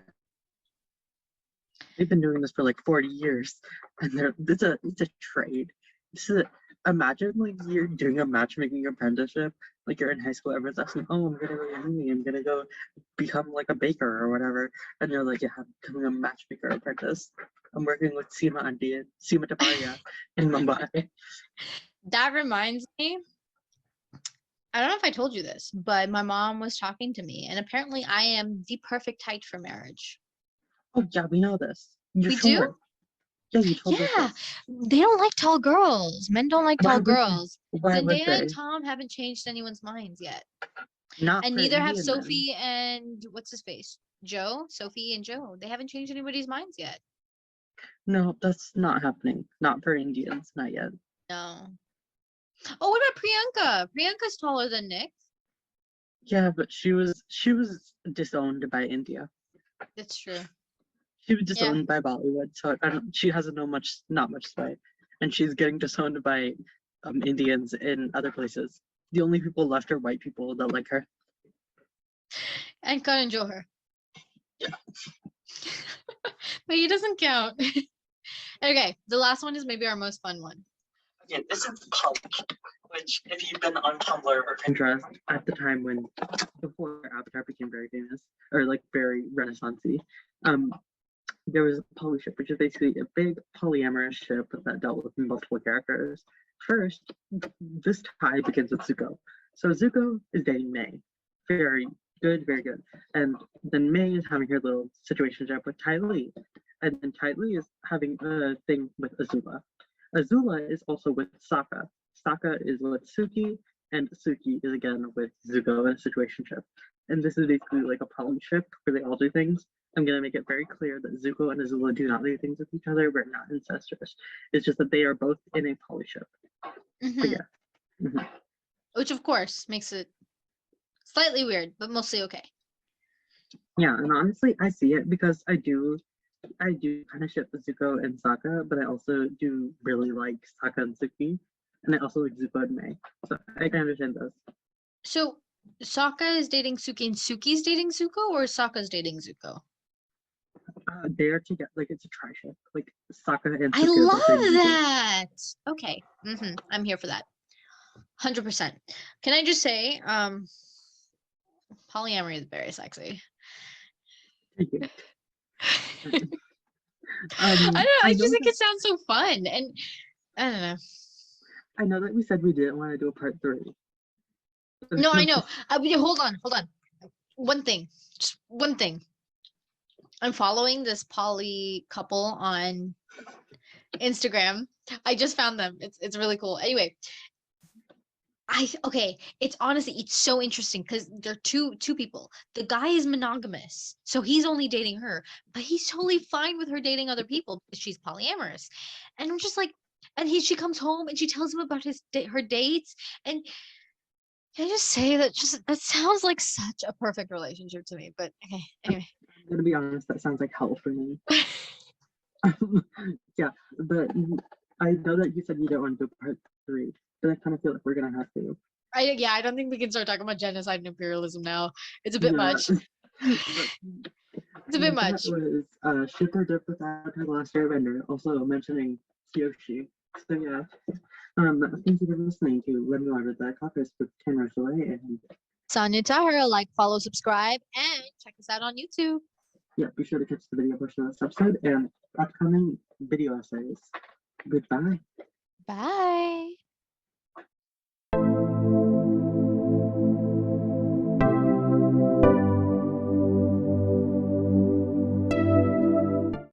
They've been doing this for like 40 years, and it's a trade. Imagine like you're doing a matchmaking apprenticeship, like you're in high school, everyone's asking, oh, I'm gonna go to uni, I'm gonna go become like a baker or whatever, and you're like, yeah, I'm becoming a matchmaker apprentice. I'm working with Seema Taparia in Mumbai. That reminds me, I don't know if I told you this, but my mom was talking to me, and apparently I am the perfect height for marriage. Oh yeah, we know this. We do? Yeah, you told us. Yeah, they don't like tall girls. Men don't like tall girls. Zendaya and Tom haven't changed anyone's minds yet. And neither have Sophie and what's his face? Joe? Sophie and Joe. They haven't changed anybody's minds yet. No, that's not happening. Not for Indians, not yet. No. Oh, what about Priyanka? Priyanka's taller than Nick. Yeah, but she was disowned by India. That's true. She was disowned by Bollywood, so she has not much sway, and she's getting disowned by Indians in other places. The only people left are white people that like her. And Karan Johar. Yeah. But he doesn't count. Okay, the last one is maybe our most fun one. Yeah, this is college. which if you've been on Tumblr or Pinterest at the time when before Avatar became very famous or like very renaissance-y, there was a poly ship, which is basically a big polyamorous ship that dealt with multiple characters. First, this tie begins with Zuko. So Zuko is dating May. Very good, very good. And then May is having her little situationship with Ty Lee. And then Ty Lee is having a thing with Azula. Azula is also with Sokka. Sokka is with Suki, and Suki is again with Zuko in a situationship. And this is basically like a poly ship where they all do things. I'm going to make it very clear that Zuko and Azula do not do things with each other. We're not incestuous. It's just that they are both in a poly ship. But yeah. Mm-hmm. Which of course makes it slightly weird, but mostly okay. Yeah, and honestly, I see it because I do kind of ship Zuko and Sokka, but I also do really like Sokka and Suki, and I also like Zuko and May. So I can understand those. So Sokka is dating Suki and Suki's dating Zuko, or Sokka's dating Zuko? They're together, like it's a tri-ship, like Sokka and Suki. I love that. Okay, I'm here for that. 100%. Can I just say, polyamory is very sexy. Thank you. I don't know. I just think it sounds so fun, and I don't know. I know that we said we didn't want to do a part 3. No, I know. Hold on. One thing, just one thing. I'm following this poly couple on Instagram. I just found them. It's really cool. Anyway, it's honestly, it's so interesting because they're two people. The guy is monogamous, so he's only dating her, but he's totally fine with her dating other people because she's polyamorous. And I'm just like, and she comes home and she tells him about her dates, and can I just say that that sounds like such a perfect relationship to me. But okay, anyway. I'm gonna be honest, that sounds like hell for me. Yeah, but I know that you said you don't want to do part 3, but I kind of feel like we're gonna have to. I don't think we can start talking about genocide and imperialism now. It's a bit much. It's a bit much. That was Shipper Dip with Last Airbender, also mentioning Kyoshi. So yeah. Thank you for listening to LemmeModerateThatCaucus with Tamara Soleil and Sonia Tahara. Like, follow, subscribe, and check us out on YouTube. Yeah, be sure to catch the video portion of this episode and upcoming video essays. Goodbye. Bye.